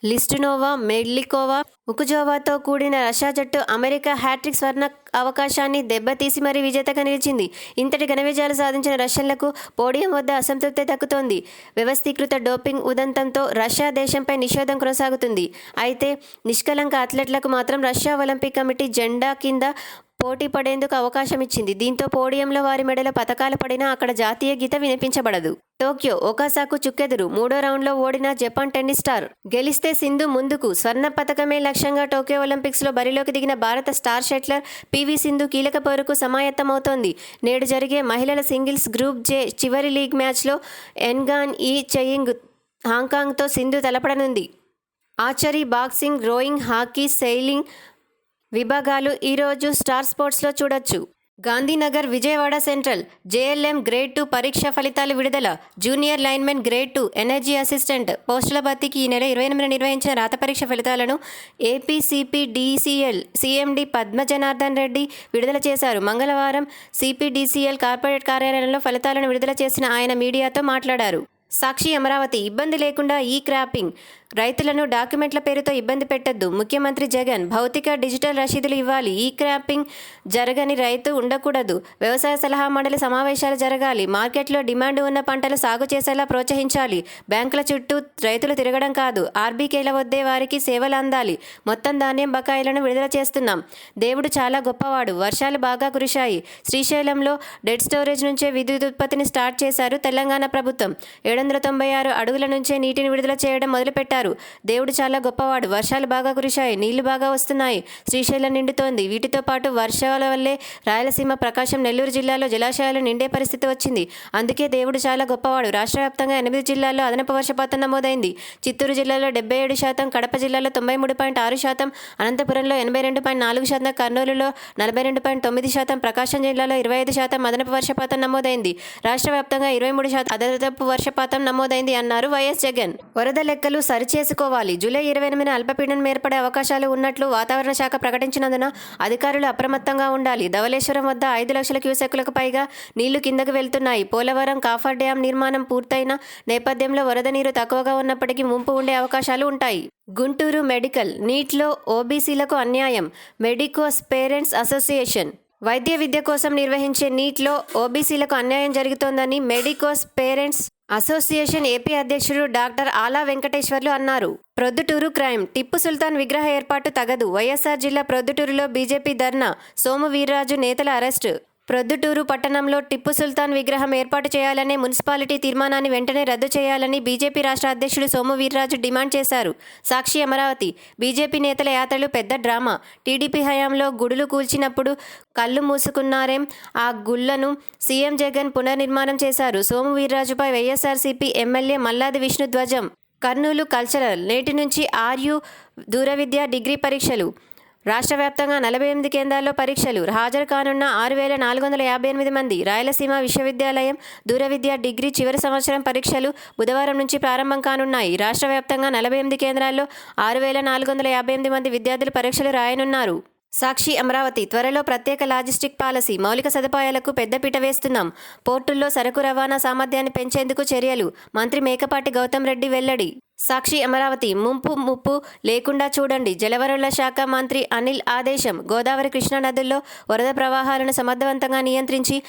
లిస్టునోవా, మెడ్లికోవా, ముకుజోవాతో కూడిన రష్యా జట్టు అమెరికా హ్యాట్రిక్ స్వర్ణ అవకాశాన్ని దెబ్బతీసి మరీ విజేతగా నిలిచింది. ఇంతటి ఘన విజయాలు సాధించిన రష్యన్లకు పోడియం వద్ద అసంతృప్తి దక్కుతోంది. వ్యవస్థీకృత డోపింగ్ ఉదంతంతో రష్యా దేశంపై నిషేధం కొనసాగుతుంది. అయితే నిష్కలంక అథ్లెట్లకు మాత్రం రష్యా ఒలింపిక్ కమిటీ జెండా కింద పోటీ పడేందుకు అవకాశం ఇచ్చింది. దీంతో పోడియంలో వారి మెడలో పతకాలు పడినా అక్కడ జాతీయ గీతం వినిపించబడదు. టోక్యో ఒకాసాకు చుక్కెదురు. 3వ రౌండ్లో ఓడిన జపాన్ టెన్నిస్ స్టార్. గెలిస్తే సింధు ముందుకు. స్వర్ణ పతకమే లక్ష్యంగా టోక్యో ఒలింపిక్స్లో బరిలోకి దిగిన భారత స్టార్ షట్లర్ పివి సింధు కీలక పోరుకు సమాయత్తమవుతోంది. నేడు జరిగే మహిళల సింగిల్స్ గ్రూప్ జే చివరి లీగ్ మ్యాచ్లో ఎన్గాన్ ఈ చెయింగ్ హాంకాంగ్తో సింధు తలపడనుంది. Archery, boxing, rowing, hockey, sailing విభాగాలు ఈరోజు స్టార్ స్పోర్ట్స్లో చూడొచ్చు. Gandhinagar, Vijayawada central JLM grade 2 పరీక్ష ఫలితాలు విడుదల. Junior linemen grade 2 energy assistant పోస్టుల భర్తీకి ఈ నెల 28న నిర్వహించిన రాత పరీక్ష ఫలితాలను ఏపీసీపీడీసీఎల్ సీఎండీ పద్మజనార్దన్ రెడ్డి విడుదల చేశారు. మంగళవారం సిపిడిసిఎల్ కార్పొరేట్ కార్యాలయంలో ఫలితాలను విడుదల చేసిన ఆయన మీడియాతో మాట్లాడారు. సాక్షి అమరావతి ఇబ్బంది లేకుండా ఈ క్రాపింగ్. రైతులను డాక్యుమెంట్ల పేరుతో ఇబ్బంది పెట్టొద్దు. ముఖ్యమంత్రి జగన్ భౌతిక డిజిటల్ రసీదులు ఇవ్వాలి. ఈ క్రాపింగ్ జరగని రైతు ఉండకూడదు. వ్యవసాయ సలహా మండలి సమావేశాలు జరగాలి. మార్కెట్లో డిమాండ్ ఉన్న పంటలు సాగు చేసేలా ప్రోత్సహించాలి. బ్యాంకుల చుట్టూ రైతులు తిరగడం కాదు. ఆర్బీకేల వద్దే వారికి సేవలు అందాలి. మొత్తం ధాన్యం బకాయిలను విడుదల చేస్తున్నాం. దేవుడు చాలా గొప్పవాడు. వర్షాలు బాగా కురిశాయి. శ్రీశైలంలో డెడ్ స్టోరేజ్ నుంచే విద్యుత్ ఉత్పత్తిని స్టార్ట్ చేశారు తెలంగాణ ప్రభుత్వం. 796 అడుగుల నుంచే నీటిని విడుదల చేయడం మొదలుపెట్టారు. దేవుడు చాలా గొప్పవాడు. వర్షాలు బాగా కురిశాయి. నీళ్లు బాగా వస్తున్నాయి. శ్రీశైలం నిండుతోంది. వీటితో పాటు వర్షాల వల్లే రాయలసీమ, ప్రకాశం, నెల్లూరు జిల్లాలో జలాశయాలు నిండే పరిస్థితి వచ్చింది. అందుకే దేవుడు చాలా గొప్పవాడు. రాష్ట్ర వ్యాప్తంగా 8 జిల్లాల్లో అదనపు వర్షపాతం నమోదైంది. చిత్తూరు జిల్లాలో 77%, కడప జిల్లాలో 93.6%, అనంతపురంలో 82.4%, కర్నూలులో 42.9%, ప్రకాశం జిల్లాలో 25% అదనపు వర్షపాతం నమోదైంది. రాష్ట్ర వ్యాప్తంగా 23% అదనపు వర్షపాతం నమోదైంది అన్నారు వైఎస్ జగన్. వరద లెక్కలు సరిచేసుకోవాలి. జూలై 28న అల్పపీడనం ఏర్పడే అవకాశాలు ఉన్నట్లు వాతావరణ శాఖ ప్రకటించినందున అధికారులు అప్రమత్తంగా ఉండాలి. ధవళేశ్వరం వద్ద 5 లక్షల క్యూసెక్కులకు పైగా నీళ్లు కిందకు వెళ్తున్నాయి. పోలవరం కాఫర్ డ్యాం నిర్మాణం పూర్తయిన నేపథ్యంలో వరద నీరు తక్కువగా ఉన్నప్పటికీ ముంపు ఉండే అవకాశాలు ఉంటాయి. గుంటూరు మెడికల్ నీట్లో ఓబీసీలకు అన్యాయం. మెడికోస్ పేరెంట్స్ అసోసియేషన్ వైద్య విద్య కోసం నిర్వహించే నీట్లో ఓబీసీలకు అన్యాయం జరుగుతోందని మెడికోస్ పేరెంట్స్ అసోసియేషన్ ఏపీ అధ్యక్షుడు డాక్టర్ ఆలా వెంకటేశ్వర్లు అన్నారు. ప్రొద్దుటూరు క్రైమ్. టిప్పు సుల్తాన్ విగ్రహ ఏర్పాటు తగదు. వైఎస్ఆర్ జిల్లా ప్రొద్దుటూరులో బీజేపీ ధర్నా. సోము వీర్రాజు నేతల అరెస్టు. ప్రొద్దుటూరు పట్టణంలో టిప్పు సుల్తాన్ విగ్రహం ఏర్పాటు చేయాలనే మున్సిపాలిటీ తీర్మానాన్ని వెంటనే రద్దు చేయాలని బీజేపీ రాష్ట్ర అధ్యక్షుడు సోము వీర్రాజు డిమాండ్ చేశారు. సాక్షి అమరావతి. బీజేపీ నేతల యాత్రలు పెద్ద డ్రామా. టీడీపీ హయాంలో గుడులు కూల్చినప్పుడు కళ్ళు మూసుకున్నారేం? ఆ గుళ్లను సీఎం జగన్ పునర్నిర్మాణం చేశారు. సోము వీర్రాజుపై వైఎస్ఆర్సీపీ ఎమ్మెల్యే మల్లాది విష్ణు ధ్వజం. కర్నూలు కల్చరల్. నేటి నుంచి ఆర్యు దూర విద్య డిగ్రీ పరీక్షలు. రాష్ట్ర వ్యాప్తంగా 48 కేంద్రాల్లో పరీక్షలు. హాజరు కానున్న 6458 మంది. రాయలసీమ విశ్వవిద్యాలయం దూర విద్య డిగ్రీ చివరి సంవత్సరం పరీక్షలు బుధవారం నుంచి ప్రారంభం కానున్నాయి. రాష్ట్ర వ్యాప్తంగా 48 కేంద్రాల్లో 6458 మంది విద్యార్థులు పరీక్షలు రాయనున్నారు. సాక్షి అమరావతి. త్వరలో ప్రత్యేక లాజిస్టిక్ పాలసీ. మౌలిక సదుపాయాలకు పెద్దపీట వేస్తున్నాం. పోర్టుల్లో సరకు రవాణా సామర్థ్యాన్ని పెంచేందుకు చర్యలు. మంత్రి మేకపాటి గౌతమ్ రెడ్డి వెల్లడి. సాక్షి అమరావతి. ముప్పు లేకుండా చూడండి. జలవనరుల శాఖ మంత్రి అనిల్ ఆదేశం. గోదావరి, కృష్ణా నదుల్లో వరద ప్రవాహాలను సమర్థవంతంగా నియంత్రించి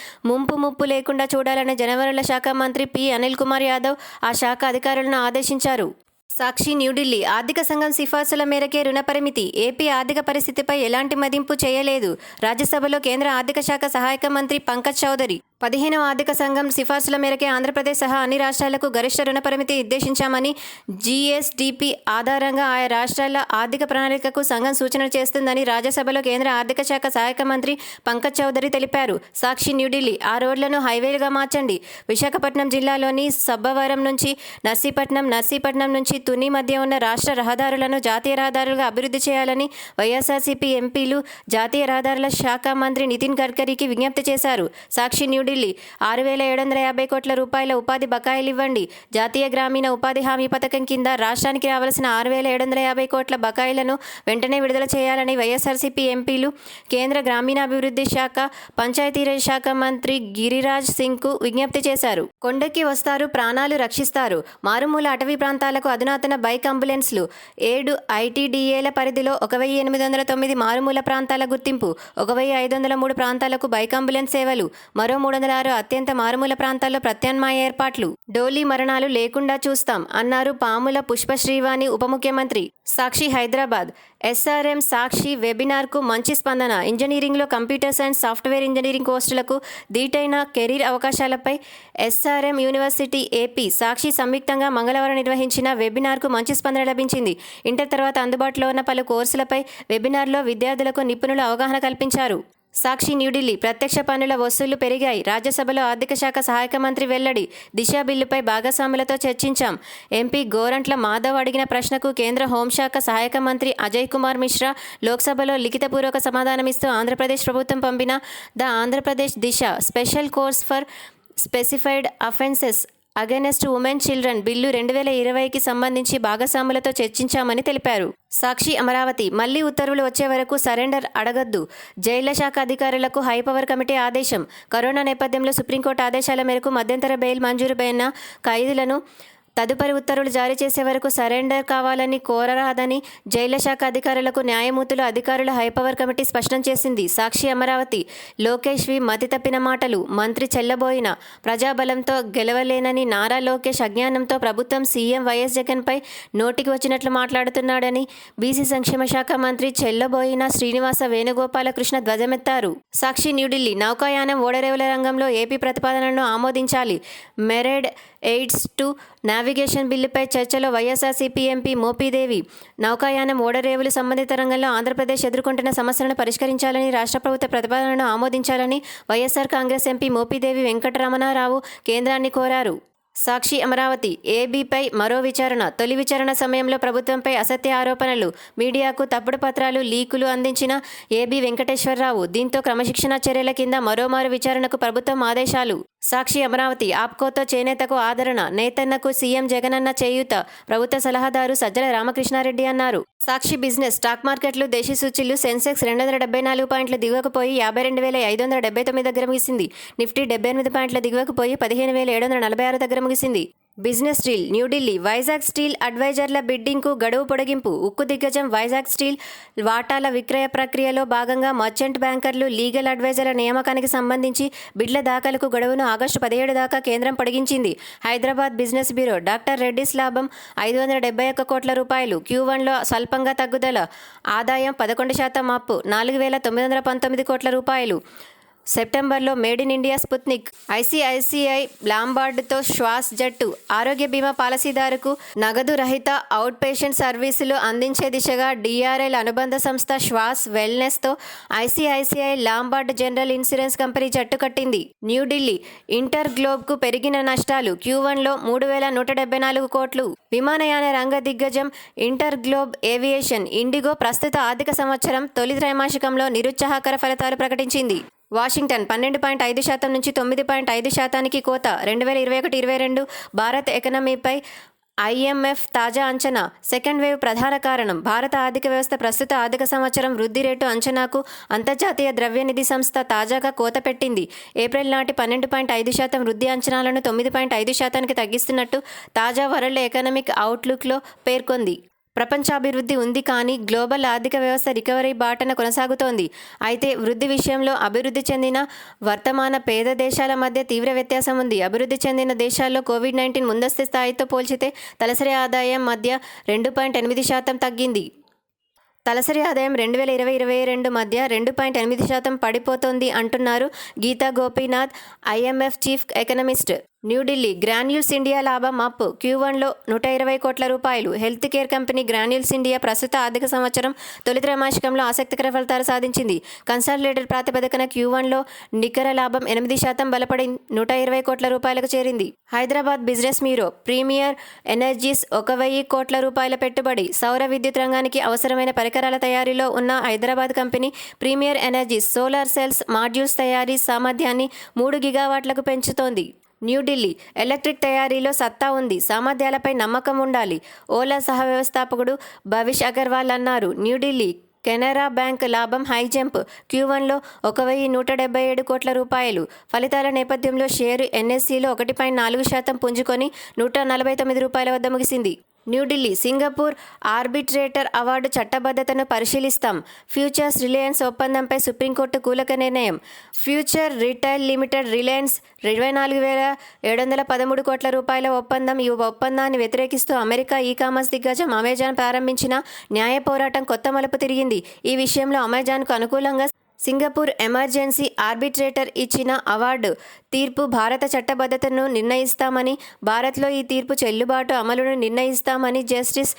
ముప్పు లేకుండా చూడాలని జలవనరుల శాఖ మంత్రి పి అనిల్ కుమార్ యాదవ్ ఆ శాఖ అధికారులను ఆదేశించారు. సాక్షి న్యూఢిల్లీ. ఆర్థిక సంఘం సిఫార్సుల మేరకే రుణ పరిమితి. ఏపీ ఆర్థిక పరిస్థితిపై ఎలాంటి మదింపు చేయలేదు. రాజ్యసభలో కేంద్ర ఆర్థిక శాఖ సహాయక మంత్రి పంకజ్ చౌదరి. 15వ ఆర్థిక సంఘం సిఫార్సుల మేరకే ఆంధ్రప్రదేశ్ సహా అన్ని రాష్ట్రాలకు గరిష్ట రుణ పరిమితి నిర్దేశించామని, జీఎస్డీపీ ఆధారంగా ఆయా రాష్ట్రాల ఆర్థిక ప్రణాళికకు సంఘం సూచనలు చేస్తుందని రాజ్యసభలో కేంద్ర ఆర్థిక శాఖ సహాయక మంత్రి పంకజ్ చౌదరి తెలిపారు. సాక్షి న్యూఢిల్లీ. ఆ రోడ్లను హైవేలుగా మార్చండి. విశాఖపట్నం జిల్లాలోని సబ్బవరం నుంచి నర్సీపట్నం నుంచి తుని మధ్య ఉన్న రాష్ట్ర రహదారులను జాతీయ రహదారులుగా అభివృద్ధి చేయాలని వైఎస్ఆర్సీపీ ఎంపీలు జాతీయ రహదారుల శాఖ మంత్రి నితిన్ గడ్కరీకి విజ్ఞప్తి చేశారు. సాక్షి న్యూఢిల్లీ. న్యూఢిల్లీ 6,750 కోట్ల రూపాయల ఉపాధి బకాయిలు ఇవ్వండి. జాతీయ గ్రామీణ ఉపాధి హామీ పథకం కింద రాష్ట్రానికి రావాల్సిన 6,750 కోట్ల బకాయిలను వెంటనే విడుదల చేయాలని వైఎస్ఆర్సీపీ ఎంపీలు కేంద్ర గ్రామీణాభివృద్ధి శాఖ, పంచాయతీరాజ్ శాఖ మంత్రి గిరిరాజ్ సింగ్కు విజ్ఞప్తి చేశారు. కొండెక్కి వస్తారు, ప్రాణాలు రక్షిస్తారు. మారుమూల అటవీ ప్రాంతాలకు అధునాతన బైక్ అంబులెన్స్లు. 7 ఐటీడీఏల పరిధిలో 1,809 మారుమూల ప్రాంతాల గుర్తింపు. 1,503 ప్రాంతాలకు బైక్ అంబులెన్స్ సేవలు. మరో 306 అత్యంత మారుమూల ప్రాంతాల్లో ప్రత్యామ్నాయ ఏర్పాట్లు. డోలీ మరణాలు లేకుండా చూస్తాం అన్నారు పాముల పుష్పశ్రీవాణి ఉప ముఖ్యమంత్రి. సాక్షి హైదరాబాద్. ఎస్ఆర్ఎం సాక్షి వెబినార్కు మంచి స్పందన. ఇంజనీరింగ్లో కంప్యూటర్ సైన్స్, సాఫ్ట్వేర్ ఇంజనీరింగ్ కోర్సులకు దీటైన కెరీర్ అవకాశాలపై ఎస్ఆర్ఎం యూనివర్సిటీ, ఏపీ, సాక్షి సంయుక్తంగా మంగళవారం నిర్వహించిన వెబినార్కు మంచి స్పందన లభించింది. ఇంటర్ తర్వాత అందుబాటులో ఉన్న పలు కోర్సులపై వెబినార్లో విద్యార్థులకు నిపుణులు అవగాహన కల్పించారు. సాక్షి న్యూఢిల్లీ. ప్రత్యక్ష పన్నుల వసూళ్లు పెరిగాయి. రాజ్యసభలో ఆర్థిక శాఖ సహాయక మంత్రి వెల్లడి. దిశ బిల్లుపై భాగస్వాములతో చర్చించాం. ఎంపీ గోరంట్ల మాధవ్ అడిగిన ప్రశ్నకు కేంద్ర హోంశాఖ సహాయక మంత్రి అజయ్ కుమార్ మిశ్రా లోక్సభలో లిఖితపూర్వక సమాధానమిస్తూ ఆంధ్రప్రదేశ్ ప్రభుత్వం పంపిన the Andhra Pradesh Disha special courts for specified offences against women children bill 2020కి సంబంధించి భాగస్వాములతో చర్చించామని తెలిపారు. సాక్షి అమరావతి. మళ్లీ ఉత్తర్వులు వచ్చే వరకు సరెండర్ అడగొద్దు. జైళ్ల శాఖ అధికారులకు హైపవర్ కమిటీ ఆదేశం. కరోనా నేపథ్యంలో సుప్రీంకోర్టు ఆదేశాల మేరకు మధ్యంతర బెయిల్ మంజూరైన ఖైదీలను తదుపరి ఉత్తర్వులు జారీ చేసే వరకు సరెండర్ కావాలని కోరరాదని జైళ్ల శాఖ అధికారులకు న్యాయమూర్తులు, అధికారుల హైపవర్ కమిటీ స్పష్టం చేసింది. సాక్షి అమరావతి. లోకేష్ వి మతి తప్పిన మాటలు. మంత్రి చెల్లబోయిన. ప్రజాబలంతో గెలవలేనని నారా లోకేష్ అజ్ఞానంతో ప్రభుత్వం సీఎం వైఎస్ జగన్పై నోటికి వచ్చినట్లు మాట్లాడుతున్నాడని బీసీ సంక్షేమ శాఖ మంత్రి చెల్లబోయిన శ్రీనివాస వేణుగోపాలకృష్ణ ధ్వజమెత్తారు. సాక్షి న్యూఢిల్లీ. నౌకాయానం, ఓడరేవుల రంగంలో ఏపీ ప్రతిపాదనలను ఆమోదించాలి. మెరైడ్ ఎయిడ్స్ టు నావిగేషన్ బిల్లుపై చర్చలో వైఎస్ఆర్సీపీ ఎంపీ మోపిదేవి. నౌకాయానం, ఓడరేవులు సంబంధిత రంగంలో ఆంధ్రప్రదేశ్ ఎదుర్కొంటున్న సమస్యలను పరిష్కరించాలని, రాష్ట్ర ప్రభుత్వ ప్రతిపాదనలను ఆమోదించాలని వైఎస్ఆర్ కాంగ్రెస్ ఎంపీ మోపిదేవి వెంకటరమణారావు కేంద్రాన్ని కోరారు. సాక్షి అమరావతి. ఏబీపై మరో విచారణ. తొలి విచారణ సమయంలో ప్రభుత్వంపై అసత్య ఆరోపణలు, మీడియాకు తప్పుడు పత్రాలు, లీకులు అందించిన ఏబీ వెంకటేశ్వరరావు. దీంతో క్రమశిక్షణా చర్యల కింద మరోమారు విచారణకు ప్రభుత్వం ఆదేశాలు. సాక్షి అమరావతి. ఆప్కోతో చేనేతకు ఆదరణ, నేతన్నకు సీఎం జగనన్న చేయూత ప్రభుత్వ సలహాదారు సజ్జల రామకృష్ణారెడ్డి అన్నారు. సాక్షి బిజినెస్. స్టాక్ మార్కెట్లు, దేశీ సూచీలు. సెన్సెక్స్ 274 పాయింట్ల దిగువకు పోయి 52,579 దగ్గర ముగిసింది. నిఫ్టీ 78 పాయింట్ల దిగువకు పోయి 15,746 దగ్గర ముగిసింది. Business deal. New Delhi. Vizag steel అడ్వైజర్ల బిడ్డింగ్కు గడువు పొడిగింపు. ఉక్కు దిగ్గజం వైజాగ్ స్టీల్ వాటాల విక్రయ ప్రక్రియలో భాగంగా మర్చెంట్ బ్యాంకర్లు, లీగల్ అడ్వైజర్ల నియామకానికి సంబంధించి బిడ్ల దాఖలుకు గడువును ఆగస్టు 17 దాకా కేంద్రం పొడిగించింది. Hyderabad business bureau. Doctor Reddy's లాభం 571 కోట్ల రూపాయలు. Q1లో స్వల్పంగా తగ్గుదల. ఆదాయం 11% అప్పు 4,919 కోట్ల రూపాయలు. సెప్టెంబర్లో made in India Sputnik. ICICI లాంబార్డ్తో శ్వాస్ జట్టు. ఆరోగ్య బీమా పాలసీదారుకు నగదు రహిత అవుట్ పేషెంట్ సర్వీసులు అందించే దిశగా DRL అనుబంధ సంస్థ శ్వాస్ వెల్నెస్తో ICICI Lombard general insurance company జట్టు కట్టింది. న్యూఢిల్లీ. ఇంటర్ గ్లోబ్కు పెరిగిన నష్టాలు. Q1లో 3,174 కోట్లు. విమానయాన రంగ దిగ్గజం ఇంటర్ గ్లోబ్ ఏవియేషన్ ఇండిగో ప్రస్తుత ఆర్థిక సంవత్సరం తొలి త్రైమాసికంలో నిరుత్సాహకర ఫలితాలు ప్రకటించింది. వాషింగ్టన్. 12.5% నుంచి 9.5% కోత. 2021-22 భారత్ ఎకానమీపై IMF తాజా అంచనా. సెకండ్ వేవ్ ప్రధాన కారణం. భారత ఆర్థిక వ్యవస్థ ప్రస్తుత ఆర్థిక సంవత్సరం వృద్ధి రేటు అంచనాకు అంతర్జాతీయ ద్రవ్యనిధి సంస్థ తాజాగా కోత పెట్టింది. ఏప్రిల్ నాటి 12.5% వృద్ధి అంచనాలను 9.5%కి తగ్గిస్తున్నట్టు తాజా వరల్డ్ ఎకనామిక్ అవుట్లుక్లో పేర్కొంది. ప్రపంచాభివృద్ధి ఉంది కానీ గ్లోబల్ ఆర్థిక వ్యవస్థ రికవరీ బాటన కొనసాగుతోంది. అయితే వృద్ధి విషయంలో అభివృద్ధి చెందిన, వర్తమాన పేద దేశాల మధ్య తీవ్ర వ్యత్యాసం ఉంది. అభివృద్ధి చెందిన దేశాల్లో కోవిడ్-19 ముందస్తు స్థాయితో పోల్చితే తలసరి ఆదాయం మధ్య 2.8% తగ్గింది. తలసరి ఆదాయం 2020-22 మధ్య 2.8% పడిపోతోంది అంటున్నారు Geeta Gopinath, IMF chief economist. New Delhi Granules India లాభం అప్ Q1లో 120 కోట్ల రూపాయలు. Health care company Granules India ప్రస్తుత ఆర్థిక సంవత్సరం తొలి త్రైమాసికంలో ఆసక్తికర ఫలితాలు సాధించింది. కన్సాలిడేటెడ్ ప్రాతిపదికన Q1లో నికర లాభం 8% బలపడి 120 కోట్ల రూపాయలకు చేరింది. Hyderabad business bureau premier energies 1,000 కోట్ల రూపాయల పెట్టుబడి. సౌర విద్యుత్ రంగానికి అవసరమైన పరికరాల తయారీలో ఉన్న Hyderabad company premier energies solar cells modules తయారీ సామర్థ్యాన్ని 3 గిగావాట్లకు పెంచుతోంది. న్యూఢిల్లీ ఎలక్ట్రిక్ తయారీలో సత్తా ఉంది, సామర్థ్యాలపై నమ్మకం ఉండాలి. ఓలా సహ వ్యవస్థాపకుడు భవిష్ అగర్వాల్ అన్నారు. న్యూఢిల్లీ కెనరా బ్యాంక్ లాభం హై జంప్ Q1లో 1,177 కోట్ల రూపాయలు. ఫలితాల నేపథ్యంలో షేరు NSEలో 1.4% పుంజుకొని 149 రూపాయల వద్ద ముగిసింది. న్యూఢిల్లీ సింగపూర్ ఆర్బిట్రేటర్ అవార్డు చట్టబద్ధతను పరిశీలిస్తాం. ఫ్యూచర్స్ రిలయన్స్ ఒప్పందంపై సుప్రీంకోర్టు కీలక నిర్ణయం. ఫ్యూచర్ రిటైల్ లిమిటెడ్ రిలయన్స్ 24,713 కోట్ల రూపాయల ఒప్పందం. ఈ ఒప్పందాన్ని వ్యతిరేకిస్తూ అమెరికా ఈ-కామర్స్ దిగ్గజం అమెజాన్ ప్రారంభించిన న్యాయ పోరాటం కొత్త మలుపు తిరిగింది. ఈ విషయంలో అమెజాన్కు అనుకూలంగా సింగపూర్ ఎమర్జెన్సీ ఆర్బిట్రేటర్ ఇచ్చిన అవార్డు తీర్పు భారత చట్టబద్ధతను నిర్ణయిస్తామని, భారత్లో ఈ తీర్పు చెల్లుబాటు అమలును నిర్ణయిస్తామని జస్టిస్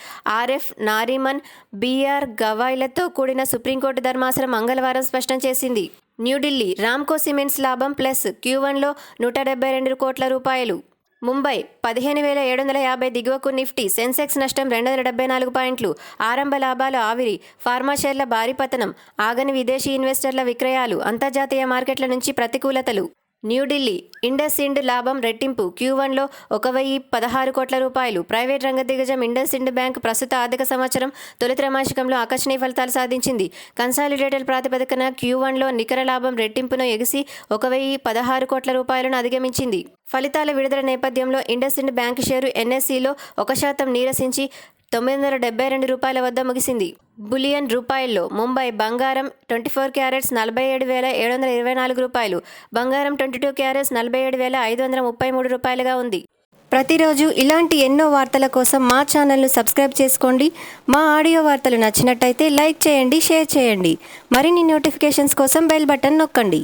RF నారిమన్, BR గవాయ్లతో కూడిన సుప్రీంకోర్టు ధర్మాసనం మంగళవారం స్పష్టం చేసింది. న్యూఢిల్లీ రామ్కో సిమెంట్స్ లాభం ప్లస్ Q1లో 172 కోట్ల రూపాయలు. ముంబై 15,750 దిగువకు నిఫ్టీ. సెన్సెక్స్ నష్టం 274 పాయింట్లు. ఆరంభ లాభాలు ఆవిరి. ఫార్మా షేర్ల భారీ పతనం. ఆగని విదేశీ ఇన్వెస్టర్ల విక్రయాలు. అంతర్జాతీయ మార్కెట్ల నుంచి ప్రతికూలతలు. న్యూఢిల్లీ ఇండస్ ఇండ్ లాభం రెట్టింపు Q1లో 1,016 కోట్ల రూపాయలు. ప్రైవేట్ రంగ దిగ్గజం ఇండస్ ఇండ్ బ్యాంక్ ప్రస్తుత ఆర్థిక సంవత్సరం తొలి త్రైమాసికంలో ఆకర్షణీయ ఫలితాలు సాధించింది. కన్సాలిడేటెడ్ ప్రాతిపదికన Q1లో నికర లాభం రెట్టింపును ఎగిసి 1,016 కోట్ల రూపాయలను అధిగమించింది. ఫలితాల విడుదల నేపథ్యంలో ఇండస్ ఇండ్ బ్యాంక్ షేరు NSEలో 1% నీరసించి 972 రూపాయల వద్ద ముగిసింది. బులియన్ రూపాయల్లో ముంబై బంగారం 24 క్యారెట్స్ 47,724 రూపాయలు. బంగారం 22 క్యారెట్స్ 47,533 రూపాయలుగా ఉంది. ప్రతిరోజు ఇలాంటి ఎన్నో వార్తల కోసం మా ఛానల్ను సబ్స్క్రైబ్ చేసుకోండి. మా ఆడియో వార్తలు నచ్చినట్టయితే లైక్ చేయండి, షేర్ చేయండి. మరిన్ని నోటిఫికేషన్స్ కోసం బెల్ బటన్ నొక్కండి.